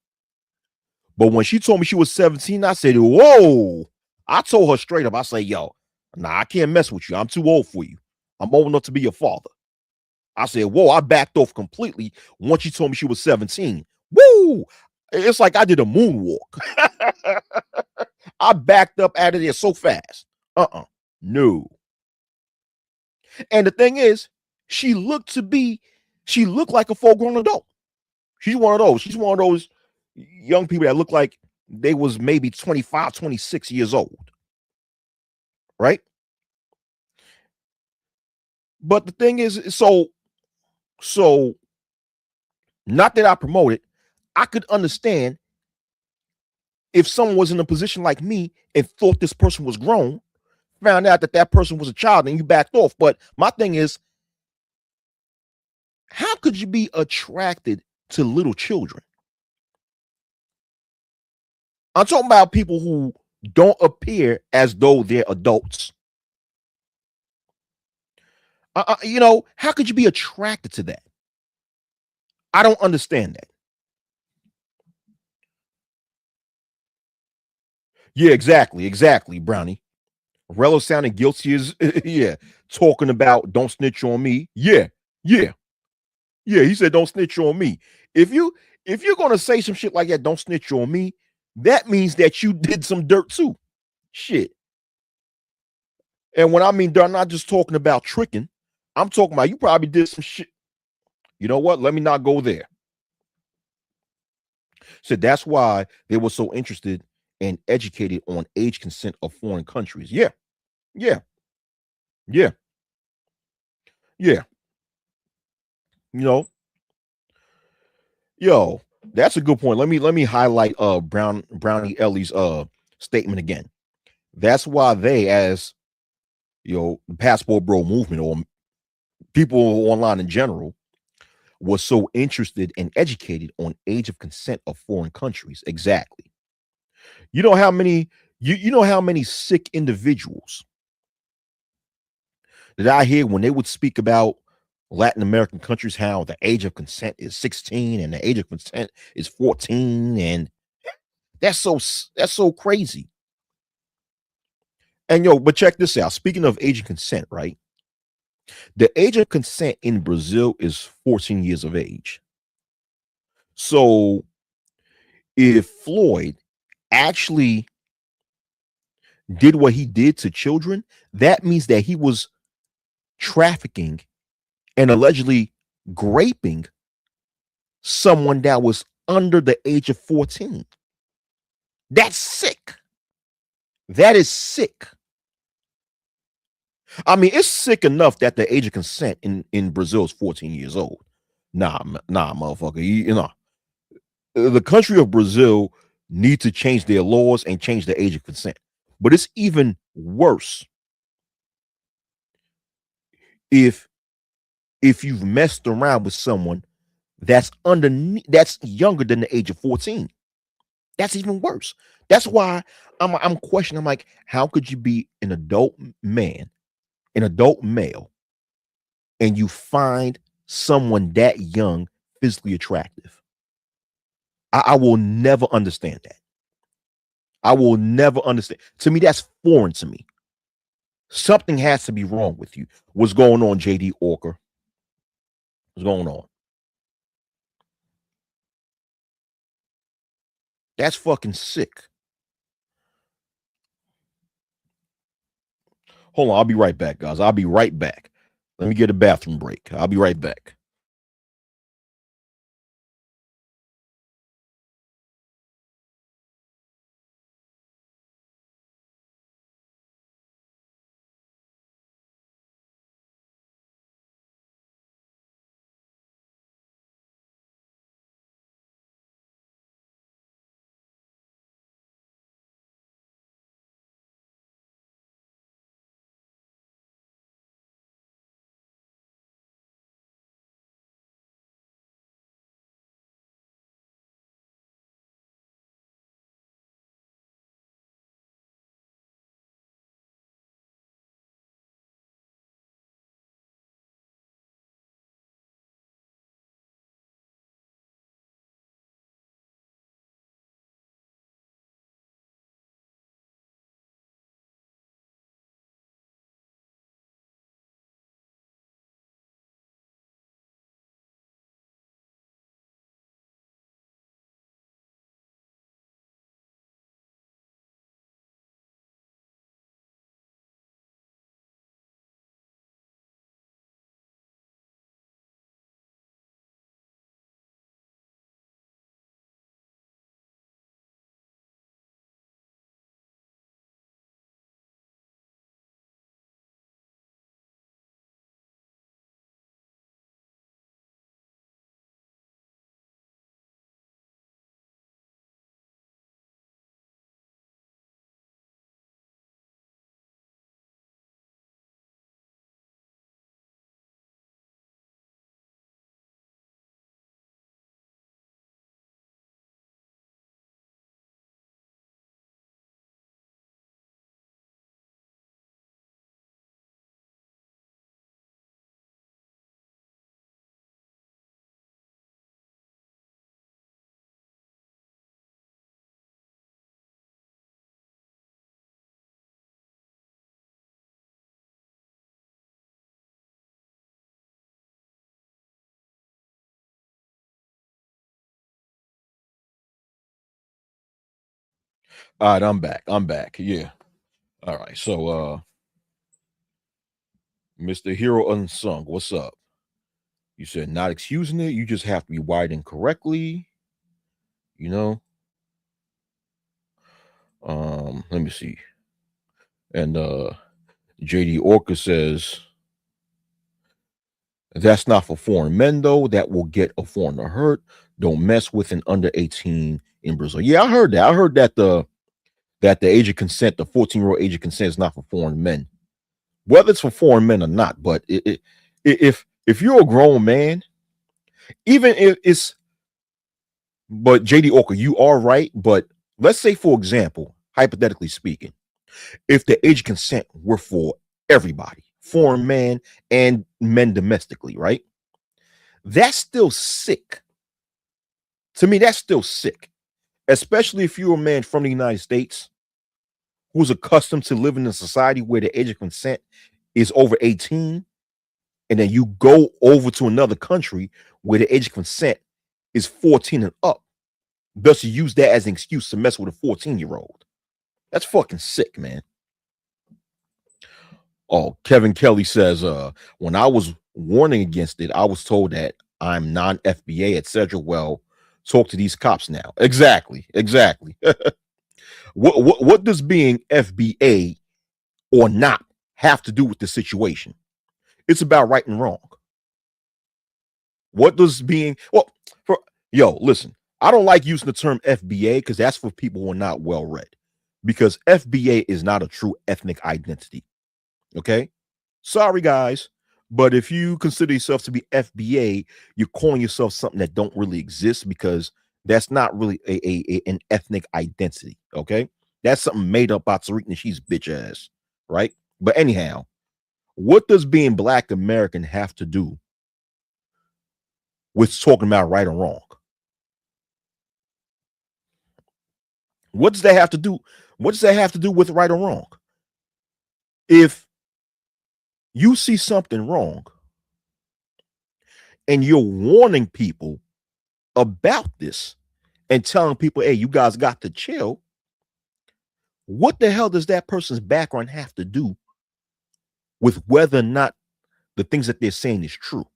But when she told me she was 17, I said, whoa. I told her straight up, I say, yo, nah, I can't mess with you. I'm too old for you. I'm old enough to be your father. I said, whoa, I backed off completely once she told me she was 17. Woo! It's like I did a moonwalk. I backed up out of there so fast. No. And the thing is, she looked like a full-grown adult. She's one of those. She's one of those young people that look like they was maybe 25, 26 years old. Right? But the thing is, so not that I promote it, I could understand if someone was in a position like me and thought this person was grown, found out that that person was a child and you backed off. But my thing is, how could you be attracted to little children? I'm talking about people who don't appear as though they're adults. How could you be attracted to that? I don't understand that. Yeah, exactly, Brownie. Rello sounding guilty as yeah, talking about don't snitch on me. Yeah, yeah, yeah. He said don't snitch on me. If you're gonna say some shit like that, don't snitch on me. That means that you did some dirt too. Shit. And when I mean dirt, I'm not just talking about tricking. I'm talking about you probably did some shit. You know what? Let me not go there. So that's why they were so interested and educated on age consent of foreign countries. Yeah, yeah, yeah, yeah. You know, yo, that's a good point. Let me highlight Brownie Ellie's statement again. That's why they, as the passport bro movement or people online in general, was so interested and educated on age of consent of foreign countries. Exactly. You know how many you know how many sick individuals that I hear when they would speak about Latin American countries, how the age of consent is 16 and the age of consent is 14, and that's so crazy. And but check this out. Speaking of age of consent, right? The age of consent in Brazil is 14 years of age. So if Floyd actually did what he did to children, that means that he was trafficking and allegedly raping someone that was under the age of 14. That's sick. That is sick. I mean, it's sick enough that the age of consent in Brazil is 14 years old. Nah, motherfucker. You know, The country of Brazil need to change their laws and change the age of consent. But it's even worse if you've messed around with someone that's younger than the age of 14. That's even worse. That's why I'm questioning. I'm like, how could you be an adult man, an adult male, and you find someone that young physically attractive? I will never understand that. I will never understand. To me, that's foreign to me. Something has to be wrong with you. What's going on, JD Orker? What's going on? That's fucking sick. Hold on, I'll be right back, guys. I'll be right back. Let me get a bathroom break. I'll be right back. All right, I'm back. I'm back. Yeah. All right. So Mr. Hero Unsung, what's up? You said not excusing it, you just have to be wired correctly, you know. Let me see. And JD Orca says that's not for foreign men though. That will get a foreigner hurt. Don't mess with an under 18 in Brazil. Yeah, I heard that. I heard that the age of consent, the 14-year-old age of consent is not for foreign men. Whether it's for foreign men or not, but if you're a grown man, even if it's but JD Orca, you are right. But let's say, for example, hypothetically speaking, if the age of consent were for everybody, foreign man and men domestically, right? That's still sick. To me, that's still sick, especially if you're a man from the United States who's accustomed to living in a society where the age of consent is over 18, and then you go over to another country where the age of consent is 14 and up. Thus, you use that as an excuse to mess with a 14-year-old. That's fucking sick, man. Oh, Kevin Kelly says, when I was warning against it, I was told that I'm non-FBA, etc. Well, talk to these cops now. Exactly, exactly. What does being FBA or not have to do with the situation? It's about right and wrong. What does being well for yo, listen, I don't like using the term FBA because that's for people who are not well read. Because FBA is not a true ethnic identity. Okay. Sorry, guys. But if you consider yourself to be FBA, you're calling yourself something that don't really exist because that's not really an ethnic identity. Okay. That's something made up by Tariq Nasheed's bitch ass. Right. But anyhow, what does being Black American have to do with talking about right or wrong? What does that have to do? What does that have to do with right or wrong? If you see something wrong and you're warning people about this and telling people, hey, you guys got to chill, what the hell does that person's background have to do with whether or not the things that they're saying is true?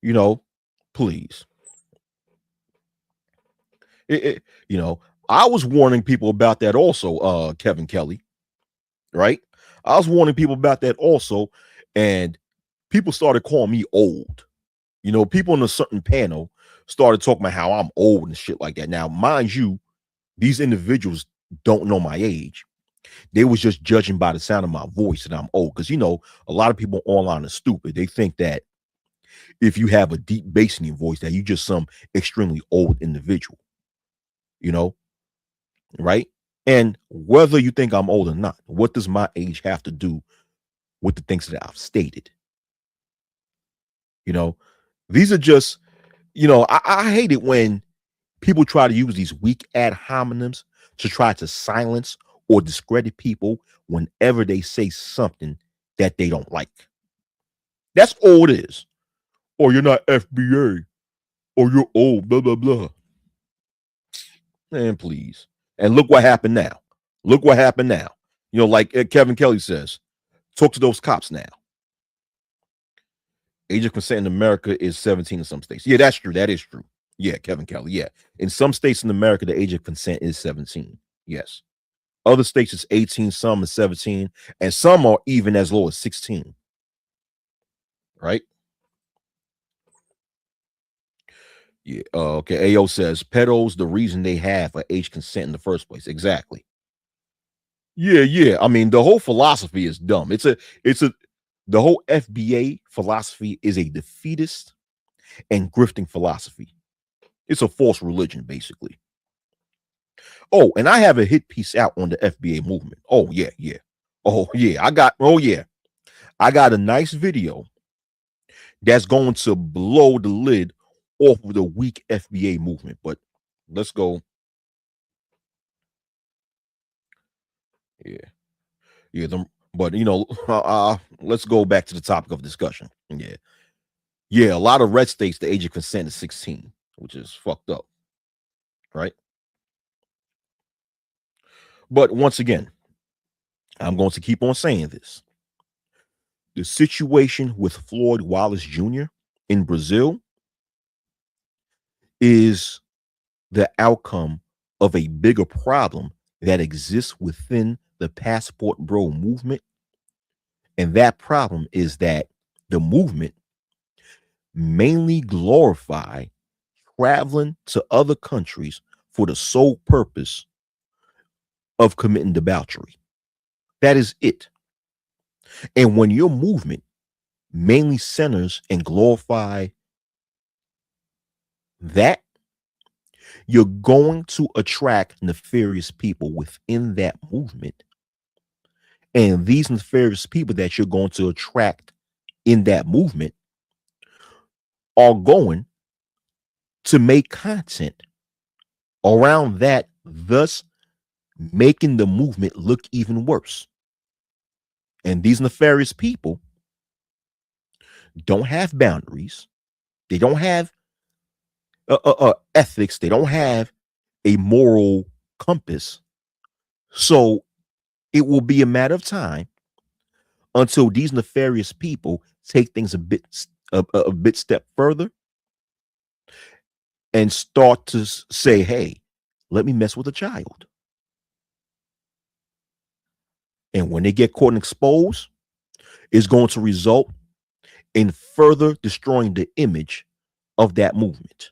You know, please. You know, I was warning people about that also, Kevin Kelly, right? I was warning people about that also, and people started calling me old. You know, people in a certain panel started talking about how I'm old and shit like that. Now, mind you, these individuals don't know my age. They was just judging by the sound of my voice that I'm old. Because, you know, a lot of people online are stupid. They think that if you have a deep bass in your voice, that you just some extremely old individual, you know, right? And whether you think I'm old or not, what does my age have to do with the things that I've stated? You know, these are just, you know, I hate it when people try to use these weak ad hominems to try to silence or discredit people whenever they say something that they don't like. That's all it is. Or you're not FBA, or you're old, blah, blah, blah. Man, please. And look what happened now. Look what happened now. You know, like Kevin Kelly says, talk to those cops now. Age of consent in America is 17 in some states. Yeah, that's true. That is true. Yeah, Kevin Kelly. Yeah. In some states in America, the age of consent is 17. Yes. Other states it's 18, some is 17, and some are even as low as 16. Right? Yeah. Okay. AO says pedos the reason they have a age consent in the first place. Exactly. Yeah, yeah. I mean, the whole philosophy is dumb. It's a the whole FBA philosophy is a defeatist and grifting philosophy. It's a false religion, basically. Oh, and I have a hit piece out on the FBA movement. Oh, yeah, yeah. Oh, yeah. I got a nice video that's going to blow the lid off of the weak FBA movement. But let's go. Yeah, yeah. But you know, let's go back to the topic of discussion. Yeah, yeah. A lot of red states, the age of consent is 16, which is fucked up, right? But once again, I'm going to keep on saying this. The situation with Floyd Wallace Jr. in Brazil is the outcome of a bigger problem that exists within the passport bro movement. And that problem is that the movement mainly glorify traveling to other countries for the sole purpose of committing debauchery. That is it. And when your movement mainly centers and glorify that, you're going to attract nefarious people within that movement. And these nefarious people that you're going to attract in that movement are going to make content around that, thus making the movement look even worse. And these nefarious people don't have boundaries. They don't have ethics. They don't have a moral compass. So it will be a matter of time until these nefarious people take things a bit step further and start to say, "Hey, let me mess with a child." And when they get caught and exposed, it's going to result in further destroying the image of that movement.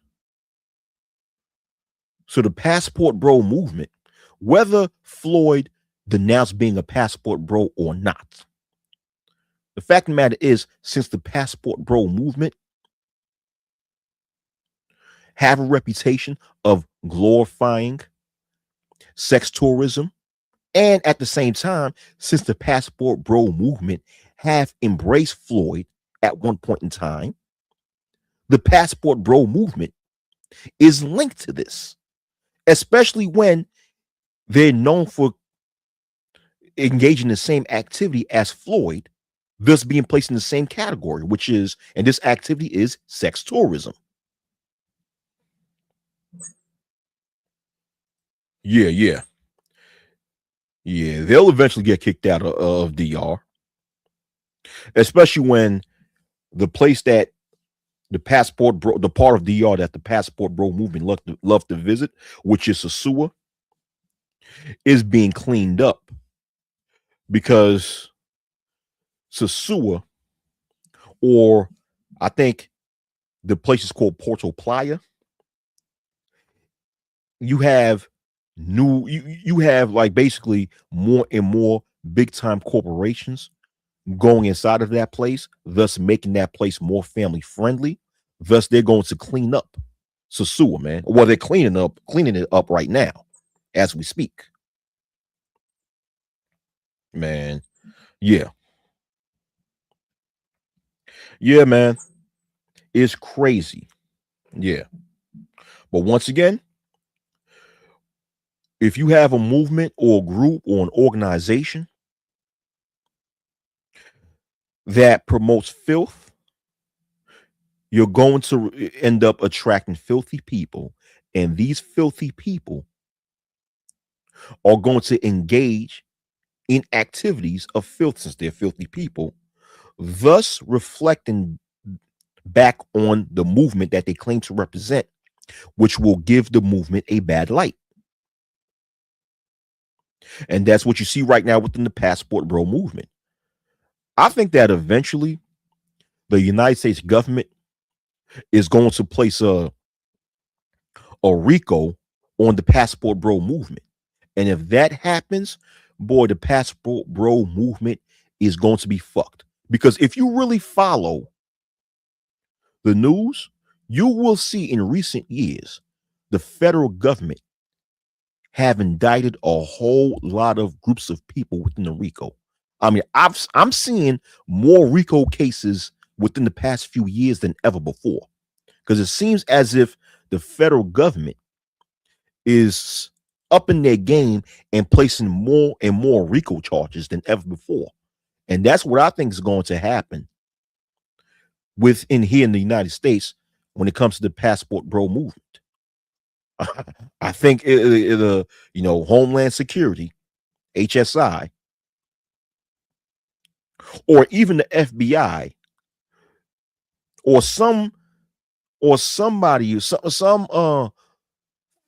So the passport bro movement, whether Floyd denounced being a passport bro or not, the fact of the matter is, since the passport bro movement have a reputation of glorifying sex tourism, and at the same time, since the passport bro movement have embraced Floyd at one point in time, the passport bro movement is linked to this, especially when they're known for engaging in the same activity as Floyd, thus being placed in the same category, which is, and this activity is sex tourism. Yeah, yeah, yeah. They'll eventually get kicked out of DR, especially when the place that the part of DR that the passport bro movement love to visit, which is Sasua, is being cleaned up because Sasua, or I think the place is called Porto Playa, you have you have like basically more and more big time corporations going inside of that place, thus making that place more family friendly. Thus, they're going to clean up Sasua, man. Well, they're cleaning it up right now as we speak. Man. Yeah. Yeah, man. It's crazy. Yeah. But once again, if you have a movement or a group or an organization that promotes filth, you're going to end up attracting filthy people. And these filthy people are going to engage in activities of filth since they're filthy people, thus reflecting back on the movement that they claim to represent, which will give the movement a bad light. And that's what you see right now within the passport bro movement. I think that eventually the United States government is going to place a RICO on the passport bro movement. And if that happens, boy, the passport bro movement is going to be fucked. Because if you really follow the news, you will see in recent years the federal government have indicted a whole lot of groups of people within the RICO. I mean, I'm seeing more RICO cases within the past few years than ever before, because it seems as if the federal government is upping their game and placing more and more RICO charges than ever before. And that's what I think is going to happen within here in the United States when it comes to the passport bro movement. I think Homeland Security, HSI, or even the FBI, or some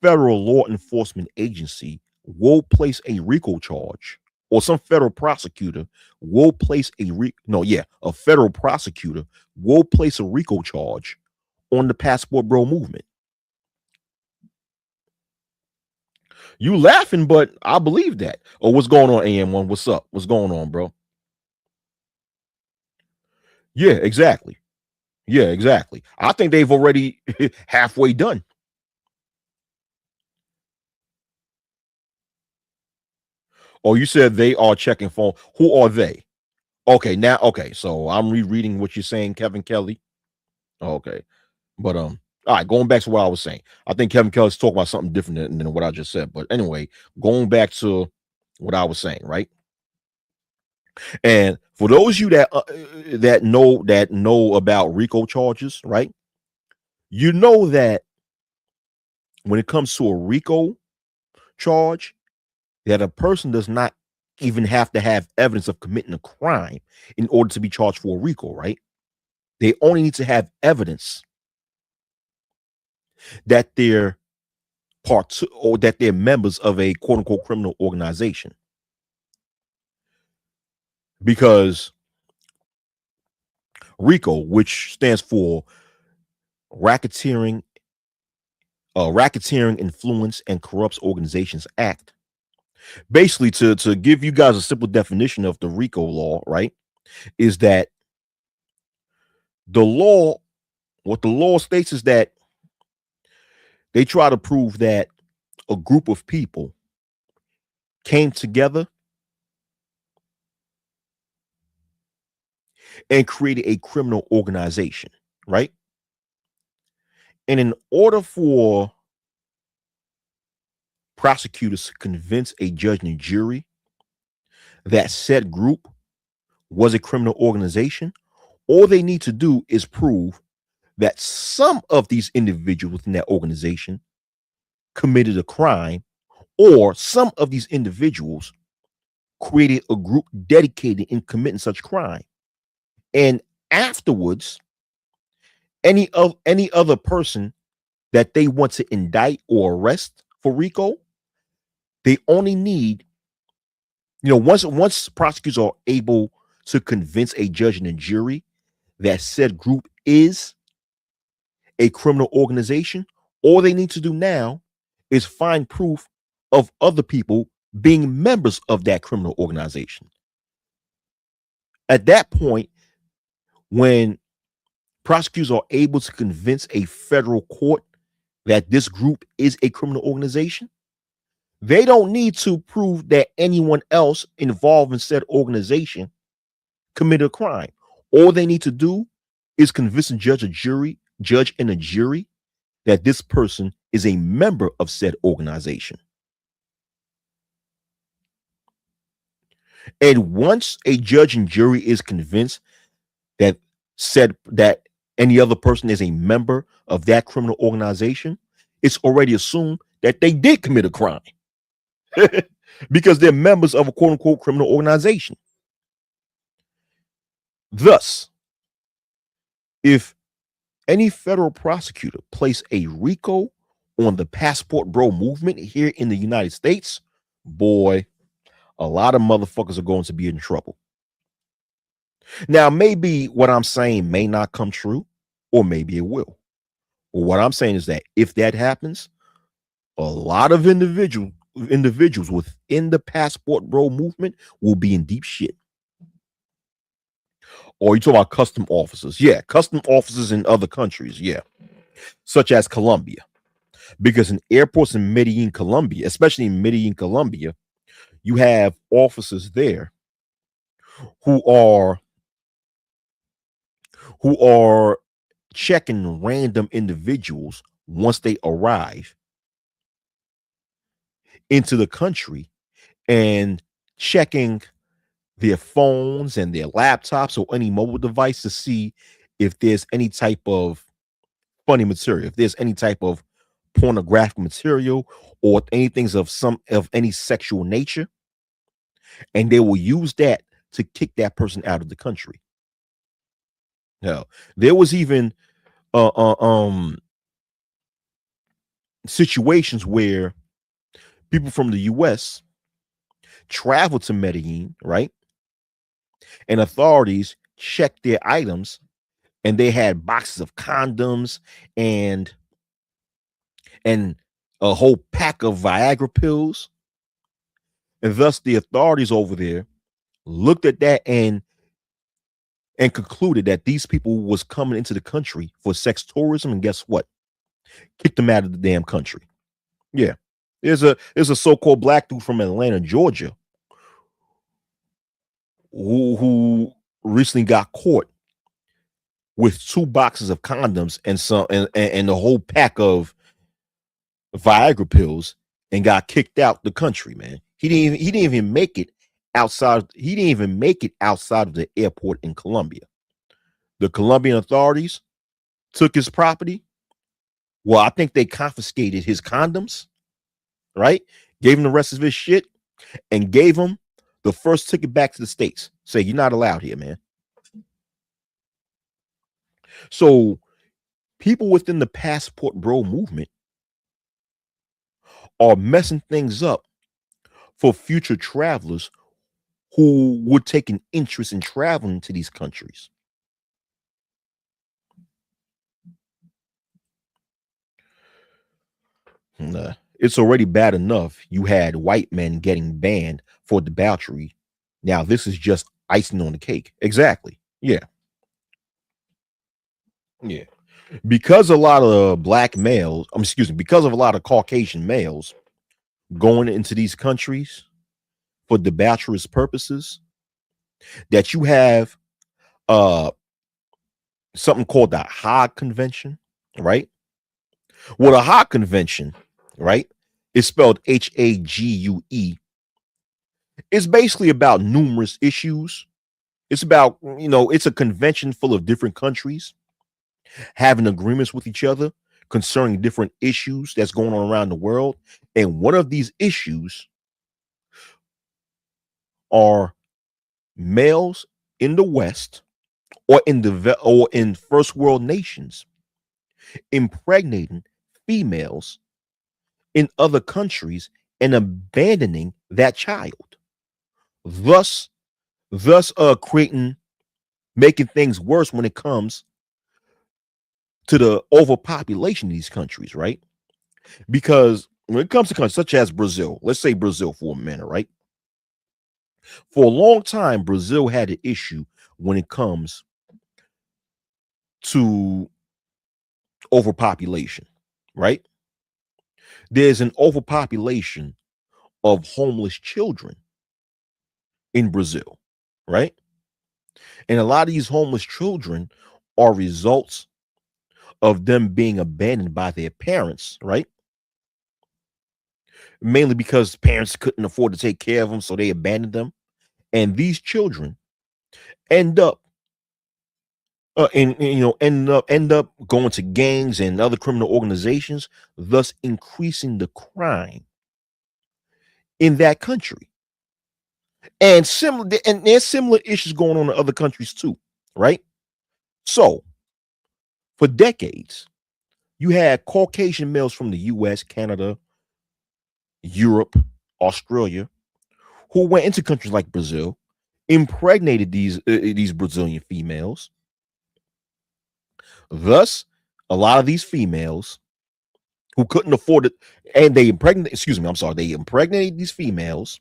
federal law enforcement agency will place a RICO charge, or some federal prosecutor will place a federal prosecutor will place a RICO charge on the passport bro movement. You laughing, but I believe that. Oh, what's going on, AM1? What's up? What's going on, bro? Yeah, exactly. Yeah, exactly. I think they've already halfway done. Oh, you said they are checking phone. Who are they? Okay. So I'm rereading what you're saying, Kevin Kelly. Okay, but all right. Going back to what I was saying, I think Kevin Kelly's talking about something different than what I just said. But anyway, going back to what I was saying, right? And for those of you that know about RICO charges, right? You know that when it comes to a RICO charge, that a person does not even have to have evidence of committing a crime in order to be charged for a RICO, right? They only need to have evidence that they're or that they're members of a quote unquote criminal organization. Because RICO, which stands for racketeering, Racketeering, Influence, and Corrupts Organizations Act. Basically, to give you guys a simple definition of the RICO law, right, is that the law, what the law states is that they try to prove that a group of people came together and created a criminal organization, right? And in order for prosecutors to convince a judge and jury that said group was a criminal organization, all they need to do is prove that some of these individuals within that organization committed a crime, or some of these individuals created a group dedicated in committing such crime. And afterwards, any other person that they want to indict or arrest for RICO, they only need, once prosecutors are able to convince a judge and a jury that said group is a criminal organization, all they need to do now is find proof of other people being members of that criminal organization. At that point, when prosecutors are able to convince a federal court that this group is a criminal organization, they don't need to prove that anyone else involved in said organization committed a crime. All they need to do is convince a judge and a jury that this person is a member of said organization. And once a judge and jury is convinced that that any other person is a member of that criminal organization, it's already assumed that they did commit a crime because they're members of a quote unquote criminal organization. Thus, if any federal prosecutor place a RICO on the passport bro movement here in the United States, boy, a lot of motherfuckers are going to be in trouble. Now, maybe what I'm saying may not come true, or maybe it will. But what I'm saying is that if that happens, a lot of individuals within the passport bro movement will be in deep shit. Or you talk about custom officers. Yeah, custom officers in other countries. Yeah, such as Colombia. Because in airports in Medellin, Colombia, especially in Medellin, Colombia, you have officers there who are who are checking random individuals once they arrive into the country and checking their phones and their laptops or any mobile device to see if there's any type of funny material, if there's any type of pornographic material or anything of any sexual nature, and they will use that to kick that person out of the country. Now, there was even uh, uh, um situations where people from the US traveled to Medellin, right? And authorities checked their items and they had boxes of condoms and and a whole pack of Viagra pills. And thus the authorities over there looked at that and concluded that these people was coming into the country for sex tourism, and guess what? Kicked them out of the damn country. Yeah. There's a so-called black dude from Atlanta, Georgia, who recently got caught with 2 boxes of condoms and and a whole pack of Viagra pills and got kicked out the country, man. He didn't even make it outside. He didn't even make it outside of the airport in Colombia. The Colombian authorities took his property. Well, I think they confiscated his condoms, right? Gave him the rest of his shit and gave him the first ticket back to the States. Say, you're not allowed here, man. So people within the passport bro movement are messing things up for future travelers who would take an interest in traveling to these countries. It's already bad enough you had white men getting banned for debauchery. Now this is just icing on the cake. Exactly. Yeah. Yeah. Because a lot of black males, excuse me, because of a lot of Caucasian males going into these countries for debaucherous purposes, that you have uh something called the Hague Convention, right? Well, the Hague Convention, right, is spelled Hague. It's basically about numerous issues. It's about, it's a convention full of different countries having agreements with each other concerning different issues that's going on around the world. And one of these issues are males in the West or in first world nations impregnating females in other countries and abandoning that child, thus creating making things worse when it comes to the overpopulation of these countries, right? Because when it comes to countries such as Brazil, let's say Brazil for a minute, right? For a long time, Brazil had an issue when it comes to overpopulation, right? There's an overpopulation of homeless children in Brazil, right? And a lot of these homeless children are results of them being abandoned by their parents, right? Mainly because parents couldn't afford to take care of them, so they abandoned them. And these children end up end up going to gangs and other criminal organizations, thus increasing the crime in that country. And there's similar issues going on in other countries too, right? So for decades, you had Caucasian males from the US, Canada, Europe, Australia, who went into countries like Brazil, impregnated these Brazilian females. Thus, a lot of these females who couldn't afford it, and they impregnated these females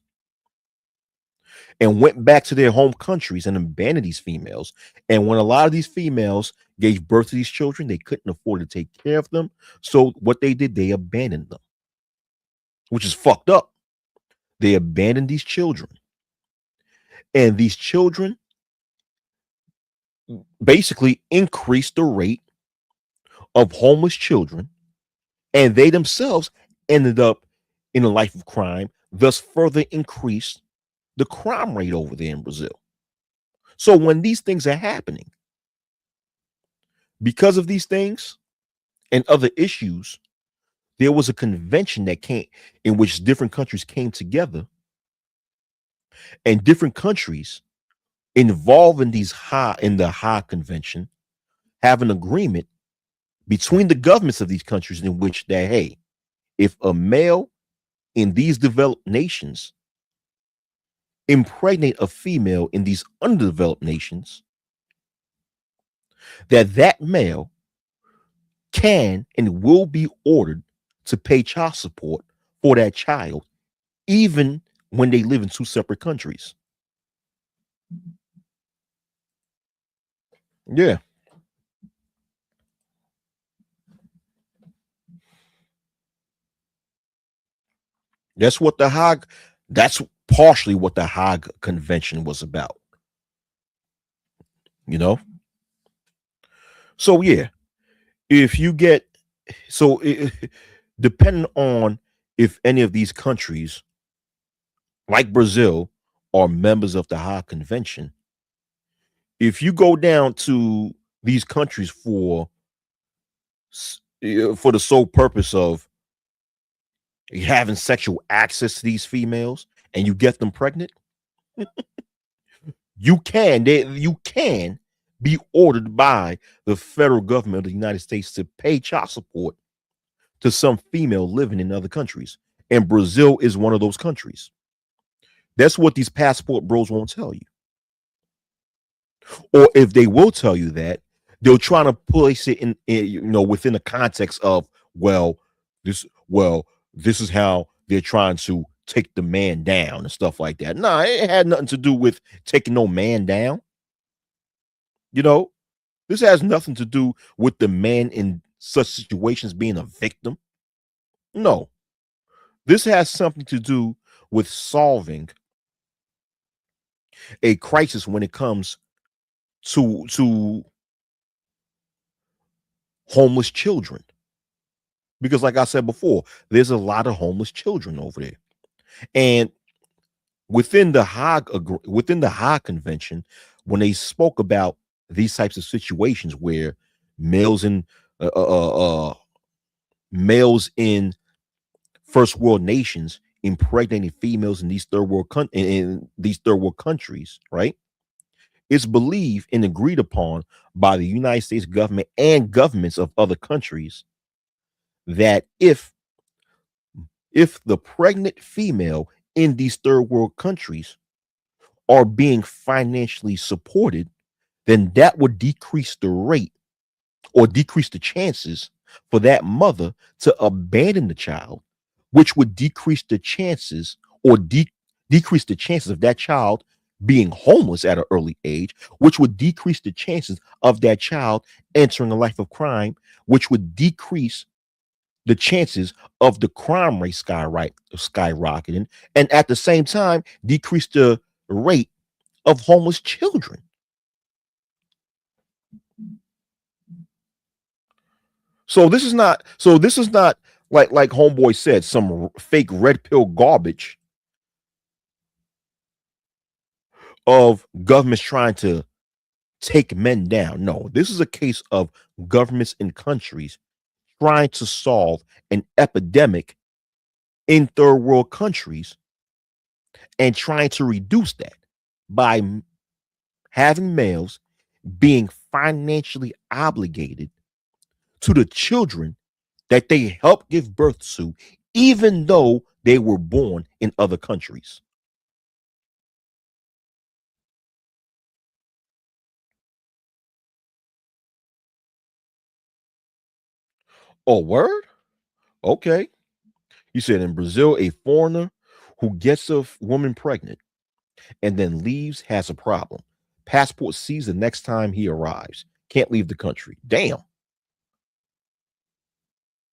and went back to their home countries and abandoned these females. And when a lot of these females gave birth to these children, they couldn't afford to take care of them. So what they did, they abandoned them, which is fucked up. They abandoned these children. And these children basically increased the rate of homeless children, and they themselves ended up in a life of crime, thus further increased the crime rate over there in Brazil. So when these things are happening, because of these things and other issues, there was a convention that came in which different countries came together, and different countries involved in the Hague Convention have an agreement between the governments of these countries in which that, hey, if a male in these developed nations impregnate a female in these underdeveloped nations, that male can and will be ordered to pay child support for that child, even when they live in two separate countries. Yeah, that's what the Hague. That's partially what the Hague Convention was about. You know. So yeah, if you get so depending on if any of these countries, like Brazil, are members of the Hague Convention, if you go down to these countries for the sole purpose of having sexual access to these females and you get them pregnant, you can be ordered by the federal government of the United States to pay child support to some female living in other countries. And Brazil is one of those countries. That's what these passport bros won't tell you. Or if they will tell you that, they'll try to place it in within the context of, well, this well, this is how they're trying to take the man down and stuff like that. Nah, it had nothing to do with taking no man down. You know, this has nothing to do with the man in such situations being a victim. No, this has something to do with solving a crisis when it comes to homeless children. Because, like I said before, there's a lot of homeless children over there, and within the Hague Convention, when they spoke about these types of situations where males in uh, uh, uh, males in first world nations impregnating females in these third world countries, right? It's believed and agreed upon by the United States government and governments of other countries that if the pregnant female in these third world countries are being financially supported, then that would decrease the rate or decrease the chances for that mother to abandon the child, which would decrease the chances or decrease the chances of that child being homeless at an early age, which would decrease the chances of that child entering a life of crime, which would decrease the chances of the crime rate skyrocketing, and at the same time decrease the rate of homeless children. So this is not like homeboy said, some fake red pill garbage of governments trying to take men down. No, this is a case of governments and countries trying to solve an epidemic in third world countries and trying to reduce that by having males being financially obligated to the children that they helped give birth to, even though they were born in other countries. Oh, word? Okay. You said in Brazil, a foreigner who gets a woman pregnant and then leaves has a problem. Passport seized the next time he arrives. Can't leave the country. Damn.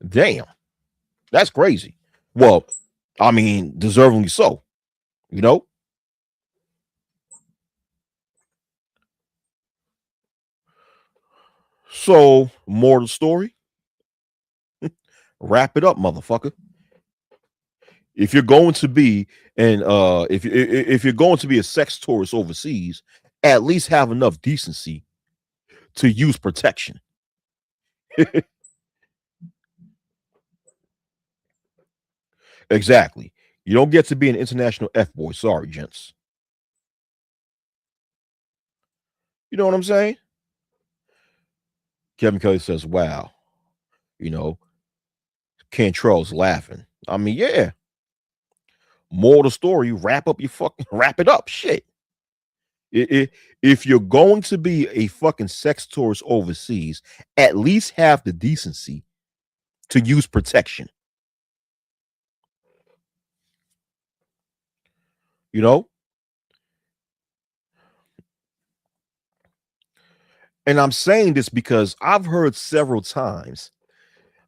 Damn. That's crazy. Well, I mean, deservingly so, you know? So, more of the story, wrap it up, motherfucker. If you're going to be and if you're going to be a sex tourist overseas, at least have enough decency to use protection. Exactly. You don't get to be an international F boy. Sorry, gents. You know what I'm saying? Kevin Kelly says, wow, you know, Cantrell's laughing. I mean, yeah. More of the story, wrap up your fucking wrap it up. Shit. I- if you're going to be a fucking sex tourist overseas, at least have the decency to use protection. You know, and I'm saying this because I've heard several times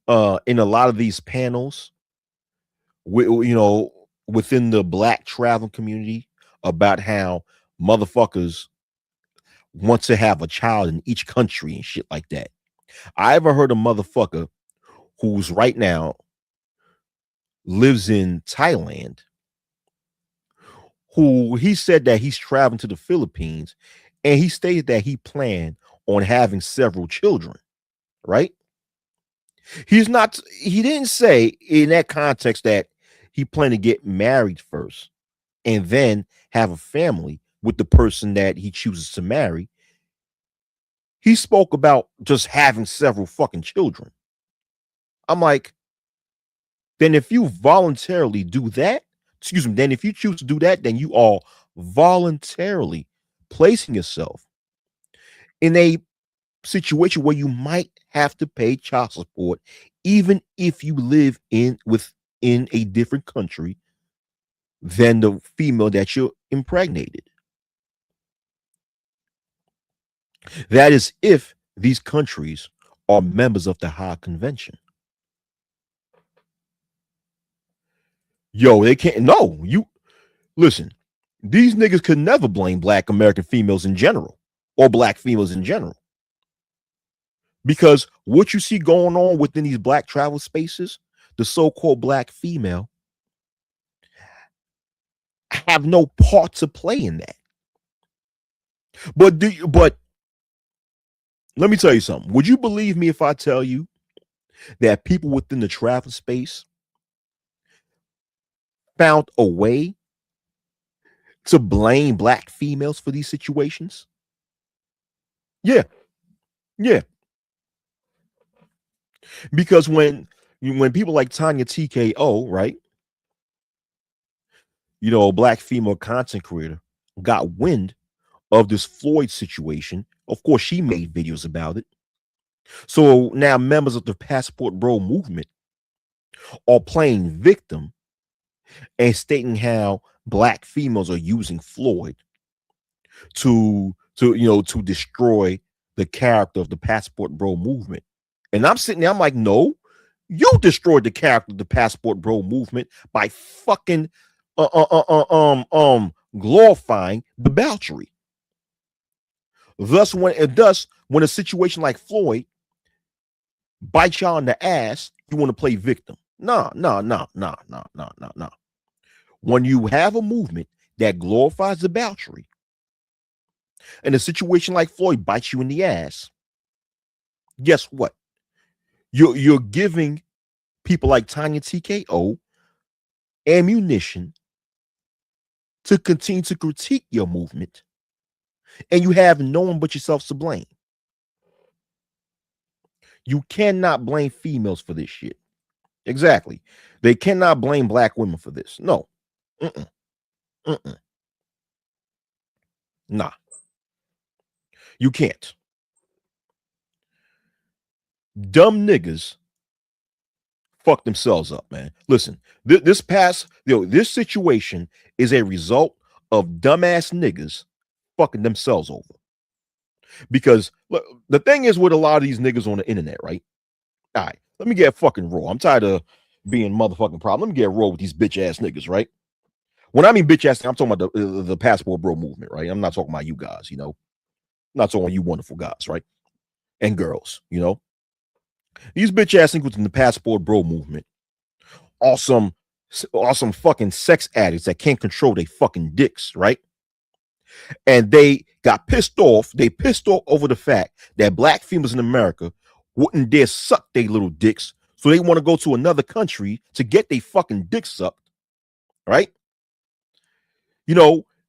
in a lot of these panels, you know, within the black travel community about how motherfuckers want to have a child in each country and shit like that. I ever heard a motherfucker who's right now lives in Thailand who he said that he's traveling to the Philippines and he stated that he planned on having several children, right? He didn't say in that context that he planned to get married first and then have a family with the person that he chooses to marry. He spoke about just having several fucking children. I'm like, then if you voluntarily do that, excuse me, then if you choose to do that, then you are voluntarily placing yourself in a situation where you might have to pay child support, even if you live within a different country than the female that you're impregnated. That is if these countries are members of the Hague Convention. Yo, they can't. No, you listen. These niggas could never blame black American females in general or black females in general. Because what you see going on within these black travel spaces, the so-called black female, have no part to play in that. But let me tell you something. Would you believe me if I tell you that people within the travel space found a way to blame black females for these situations? Yeah, yeah. Because when people like Tanya TKO, right, a black female content creator, got wind of this Floyd situation, of course she made videos about it. So now members of the Passport Bro movement are playing victim and stating how black females are using Floyd to destroy the character of the Passport Bro movement. And I'm sitting there, I'm like, no, you destroyed the character of the Passport Bro movement by fucking glorifying debauchery. Thus, when a situation like Floyd bites y'all in the ass, you want to play victim. No. When you have a movement that glorifies debauchery, and a situation like Floyd bites you in the ass, guess what? You're giving people like Tanya TKO ammunition to continue to critique your movement, and you have no one but yourself to blame. You cannot blame females for this shit. Exactly. They cannot blame black women for this. No. Mm-mm. Mm-mm. Nah. You can't. Dumb niggas fuck themselves up, man. Listen, this situation is a result of dumbass niggas fucking themselves over. Because look, the thing is with a lot of these niggas on the internet, right? All right, let me get fucking raw. I'm tired of being motherfucking problem. Let me get raw with these bitch ass niggas, right? When I mean bitch ass, I'm talking about the Passport Bro movement, right? I'm not talking about you guys, I'm not talking about you wonderful guys, right? And girls, These bitch ass niggas in the Passport Bro movement are some fucking sex addicts that can't control their fucking dicks, right? And they got pissed off. They pissed off over the fact that black females in America wouldn't dare suck their little dicks. So they want to go to another country to get their fucking dick sucked, right?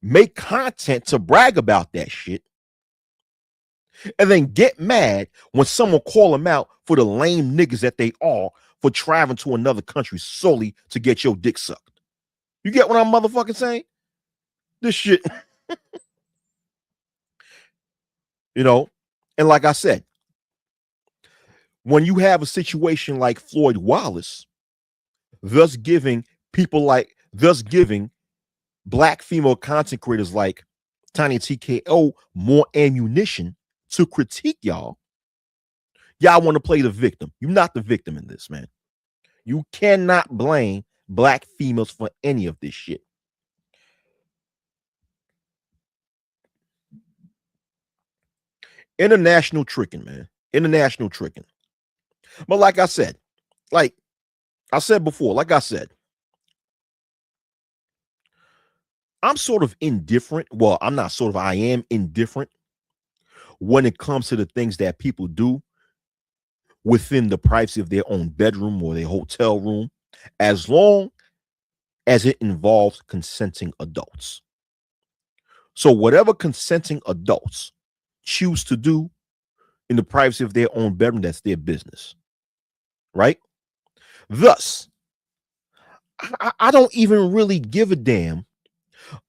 Make content to brag about that shit. And then get mad when someone call them out for the lame niggas that they are for traveling to another country solely to get your dick sucked. You get what I'm motherfucking saying? This shit. And like I said, when you have a situation like Floyd Wallace, thus giving black female content creators like Tiny TKO more ammunition to critique y'all want to play the victim. You're not the victim in this, man. You cannot blame black females for any of this shit. International tricking, man. International tricking. But like I said before, I'm sort of indifferent. Well, I'm not sort of, I am indifferent when it comes to the things that people do within the privacy of their own bedroom or their hotel room, as long as it involves consenting adults. So whatever consenting adults choose to do in the privacy of their own bedroom, that's their business, right? Thus, I don't even really give a damn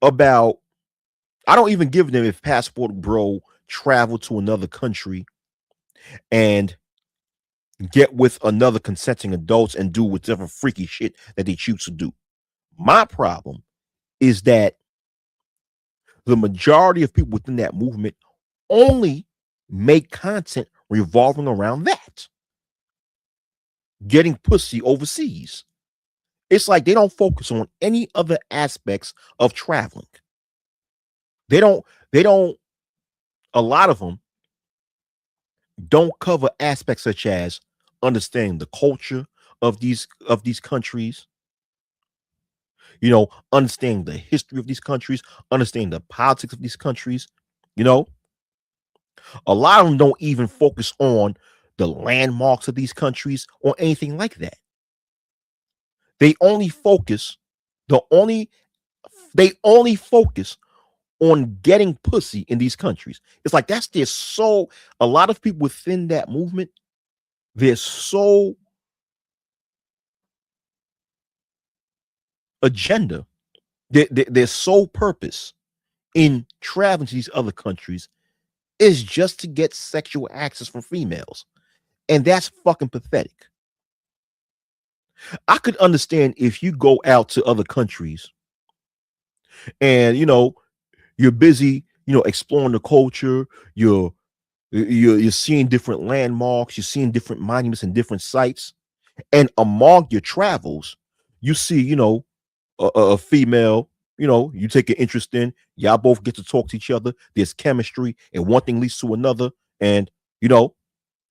about, I don't even give a damn if Passport Bro traveled to another country and get with another consenting adults and do whatever freaky shit that they choose to do. My problem is that the majority of people within that movement only make content revolving around that, getting pussy overseas. It's like they don't focus on any other aspects of traveling. They don't, a lot of them don't cover aspects such as understanding the culture of these countries, understanding the history of these countries, understanding the politics of these countries. You know, a lot of them don't even focus on the landmarks of these countries or anything like that. They only focus the only they only focus on getting pussy in these countries. It's like that's their sole. A lot of people within that movement, their sole agenda, their sole purpose in traveling to these other countries is just to get sexual access from females. And that's fucking pathetic. I could understand if you go out to other countries and you're busy, exploring the culture, you're seeing different landmarks, you're seeing different monuments and different sites, and among your travels, you see, a female, you take an interest in, y'all both get to talk to each other, there's chemistry, and one thing leads to another, and you know,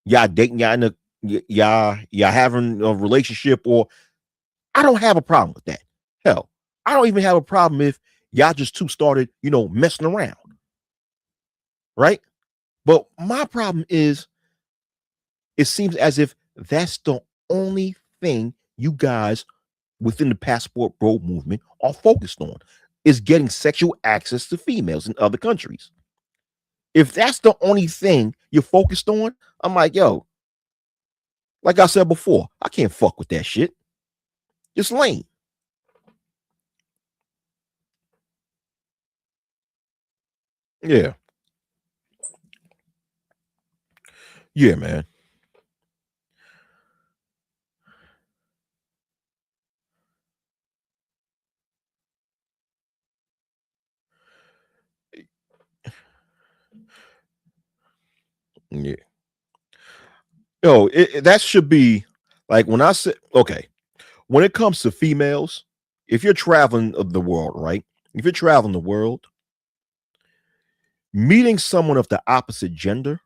y'all dating, y'all in a y'all having a relationship, or I don't have a problem with that. Hell, I don't even have a problem if y'all just two started, messing around, right? But my problem is it seems as if that's the only thing you guys within the passport bro movement are focused on is getting sexual access to females in other countries. If that's the only thing you're focused on, I'm like, yo, like I said before, I can't fuck with that shit. It's lame. Yeah. Yeah, man. Yeah. Yo, that should be like when I said, okay, when it comes to females, if you're traveling of the world, right? If you're traveling the world, meeting someone of the opposite gender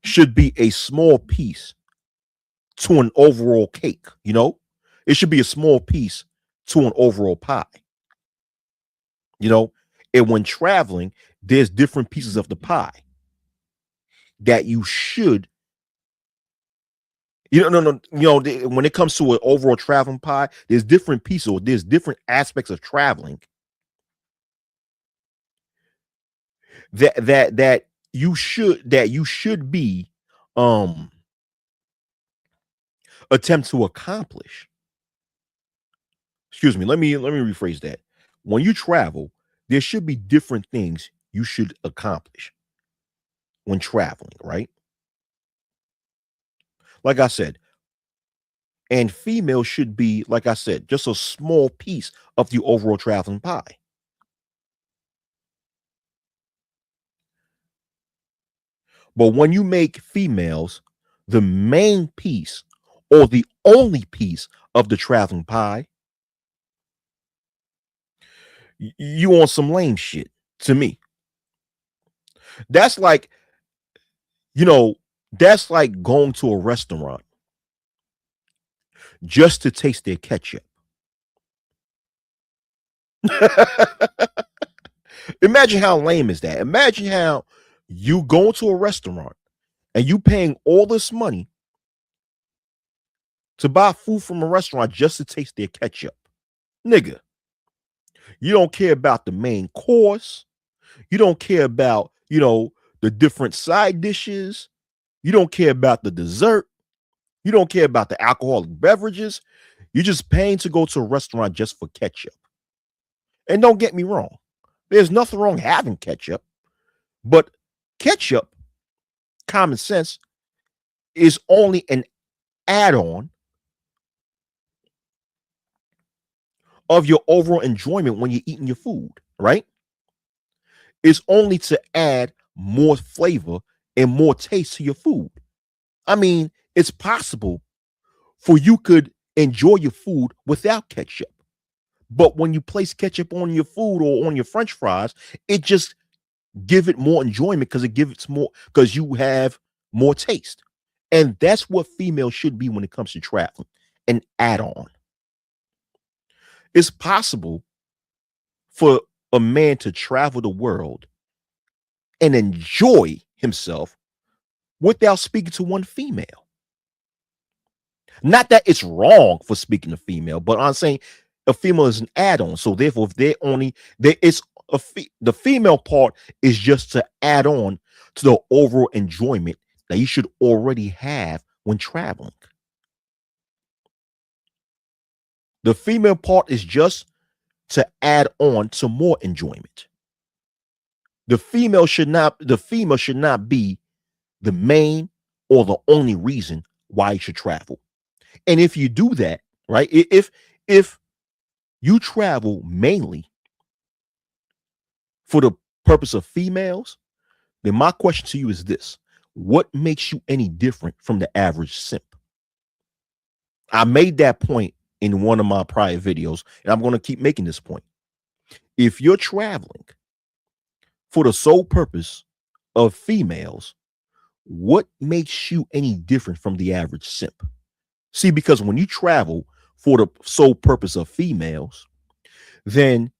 should be a small piece to an overall cake, It should be a small piece to an overall pie, you know? And when traveling, there's different pieces of the pie that you should, no, no, when it comes to an overall traveling pie, there's different pieces or there's different aspects of traveling that you should be um attempt to accomplish. Excuse me, let me rephrase that. When you travel, there should be different things you should accomplish when traveling, right? Like I said, and female should be, like I said, just a small piece of the overall traveling pie. But when you make females the main piece or the only piece of the traveling pie, you on some lame shit to me. That's like, you know, that's like going to a restaurant just to taste their ketchup. Imagine how lame is that? Imagine how you go to a restaurant and you paying all this money to buy food from a restaurant just to taste their ketchup. Nigga, you don't care about the main course. You don't care about, the different side dishes. You don't care about the dessert. You don't care about the alcoholic beverages. You're just paying to go to a restaurant just for ketchup. And don't get me wrong, there's nothing wrong having ketchup, but ketchup common sense, is only an add-on of your overall enjoyment when you're eating your food, right? It's only to add more flavor and more taste to your food. I mean, it's possible for you could enjoy your food without ketchup. But when you place ketchup on your food or on your French fries, it just give it more enjoyment because it gives more because you have more taste. And that's what females should be when it comes to traveling, an add-on. It's possible for a man to travel the world and enjoy himself without speaking to one female. Not that it's wrong for speaking to female, but I'm saying a female is an add-on. So therefore, if they're only there, it's the female part is just to add on to the overall enjoyment that you should already have when traveling. The female part is just to add on to more enjoyment. The female should not be the main or the only reason why you should travel. And if you do that, right? If you travel mainly for the purpose of females, then my question to you is this: what makes you any different from the average simp? I made that point in one of my prior videos, and I'm going to keep making this point. If you're traveling for the sole purpose of females, what makes you any different from the average simp? See, because when you travel for the sole purpose of females, then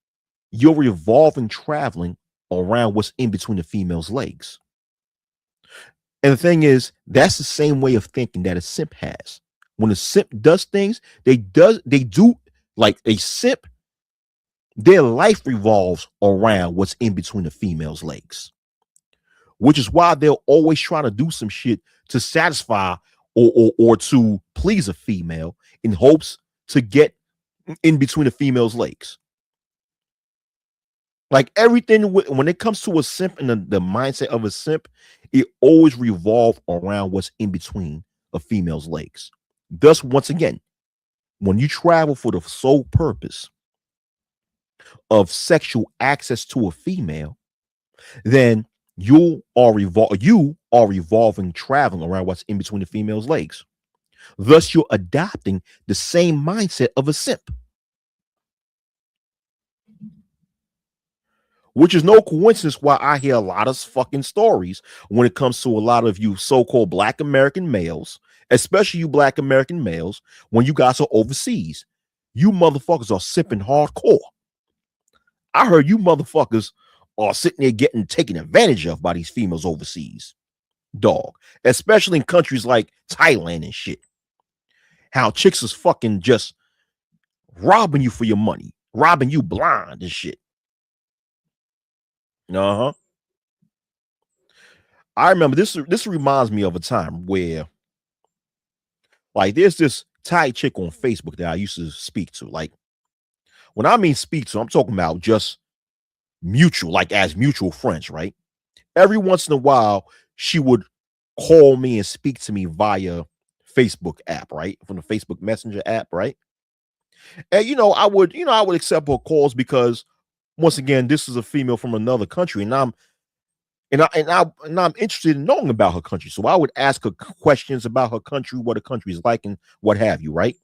you're revolving traveling around what's in between the female's legs. And the thing is, that's the same way of thinking that a simp has. When a simp does things, they do like a simp, their life revolves around what's in between the female's legs, which is why they're always trying to do some shit to satisfy or to please a female in hopes to get in between the female's legs. Like everything, when it comes to a simp and the mindset of a simp, it always revolves around what's in between a female's legs. Thus, once again, when you travel for the sole purpose of sexual access to a female, then you are revolving traveling around what's in between the female's legs. Thus, you're adopting the same mindset of a simp. Which is no coincidence why I hear a lot of fucking stories when it comes to a lot of you so-called Black American males, especially you Black American males, when you guys are overseas. You motherfuckers are sipping hardcore. I heard you motherfuckers are sitting there getting taken advantage of by these females overseas. Dog. Especially in countries like Thailand and shit. How chicks is fucking just robbing you for your money, robbing you blind and shit. Uh-huh. I remember this reminds me of a time where like there's this Thai chick on Facebook that I used to speak to. Like when I mean speak to, I'm talking about just mutual, like as mutual friends, right? Every once in a while, she would call me and speak to me via Facebook app, right? From the Facebook Messenger app, right? And I would accept her calls because once again, this is a female from another country, and I'm interested in knowing about her country. So I would ask her questions about her country, what her country is like, and what have you, right?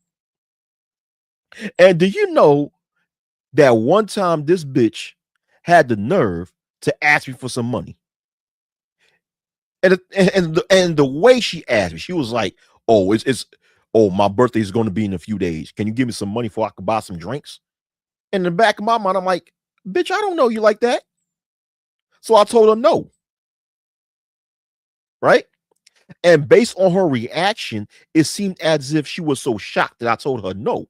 And do you know that one time this bitch had the nerve to ask me for some money? And the way she asked me, she was like, "Oh, it's my birthday is going to be in a few days. Can you give me some money so I can buy some drinks?" In the back of my mind, I'm like, "Bitch, I don't know you like that." So I told her no, right? And based on her reaction, it seemed as if she was so shocked that I told her no.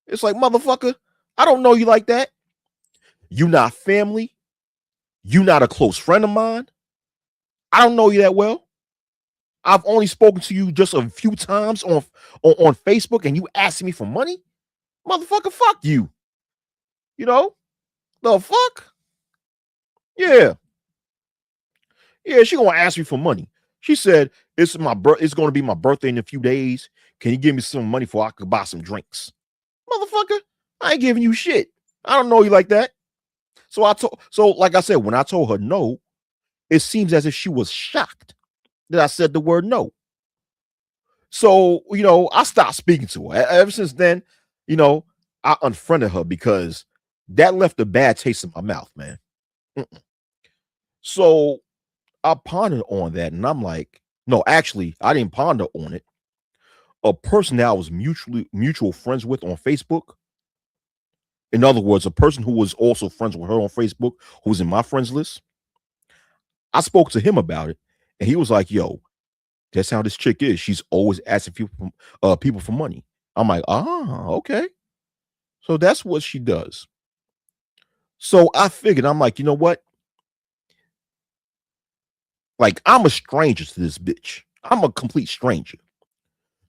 It's like, motherfucker, I don't know you like that. You not family. You not a close friend of mine. I don't know you that well. I've only spoken to you just a few times on Facebook, and you asking me for money, motherfucker. Fuck you. You know the fuck? Yeah, Yeah, she gonna ask me for money. She said, it's gonna be my birthday in a few days. Can you give me some money for I could buy some drinks? Motherfucker, I ain't giving you shit. I don't know you like that. So like I said, when I told her no, it seems as if she was shocked that I said the word no. So, I stopped speaking to her. Ever since then, you know, I unfriended her because that left a bad taste in my mouth, man. Mm-mm. So I pondered on that and I'm like, no, actually, I didn't ponder on it. A person that I was mutual friends with on Facebook, in other words, a person who was also friends with her on Facebook, who's in my friends list, I spoke to him about it and he was like, yo, that's how this chick is. She's always asking people for money. I'm like, okay. So that's what she does. So I figured, I'm like, you know what? Like, I'm a stranger to this bitch. I'm a complete stranger.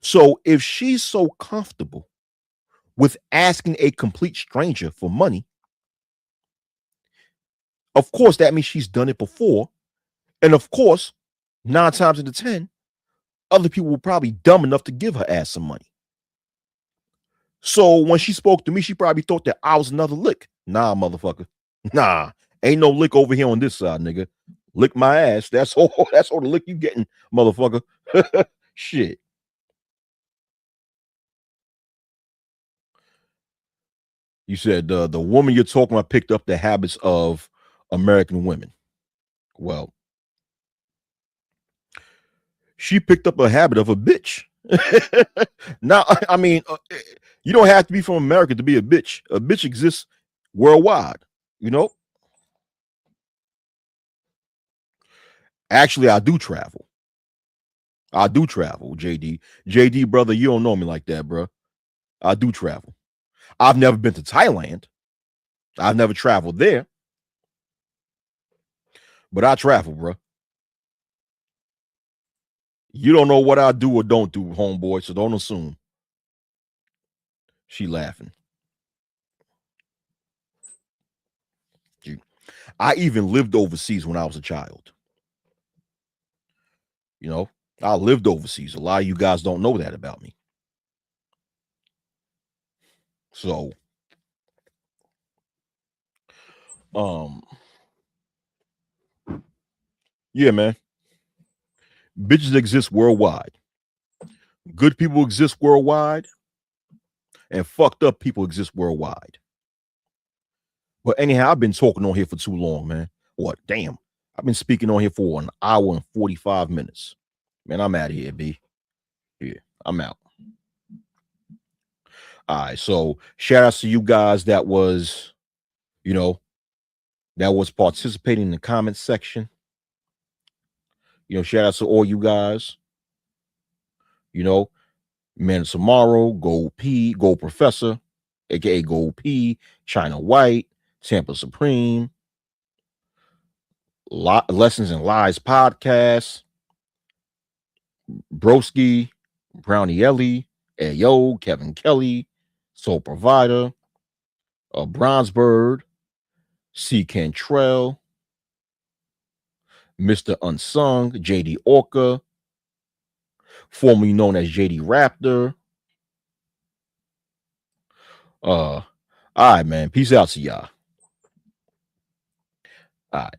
So if she's so comfortable with asking a complete stranger for money, of course, that means she's done it before. And of course, 9 times out of 10, other people were probably dumb enough to give her ass some money. So when she spoke to me, she probably thought that I was another lick. Nah, motherfucker. Nah, ain't no lick over here on this side, nigga. Lick my ass. That's all. That's all the lick you getting, motherfucker. Shit. You said the woman you're talking about picked up the habits of American women. Well, she picked up a habit of a bitch. Now, I mean, you don't have to be from America to be a bitch. A bitch exists worldwide. You know. Actually, I do travel. I do travel, JD. JD, brother, you don't know me like that, bro. I do travel. I've never been to Thailand. I've never traveled there, but I travel, bro. You don't know what I do or don't do, homeboy, so don't assume. She laughing. I even lived overseas when I was a child. You know, I lived overseas. A lot of you guys don't know that about me. So, um, yeah, man. Bitches exist worldwide. Good people exist worldwide, and fucked up people exist worldwide. But anyhow, I've been talking on here for too long, man. What? Damn. I've been speaking on here for an hour and 45 minutes. Man, I'm out of here, B. Yeah, I'm out. All right. So shout outs to you guys you know, that was participating in the comment section. Shout outs to all you guys. You know, Man Tomorrow, Gold P, Gold Professor, aka Gold P, China White, Tampa Supreme, Lessons and Lies podcast, Broski, Brownie Ellie, Ayo, Kevin Kelly, Soul Provider, Bronze Bird, C. Cantrell, Mr. Unsung, JD Orca, formerly known as JD Raptor. All right, man. Peace out to y'all. All right.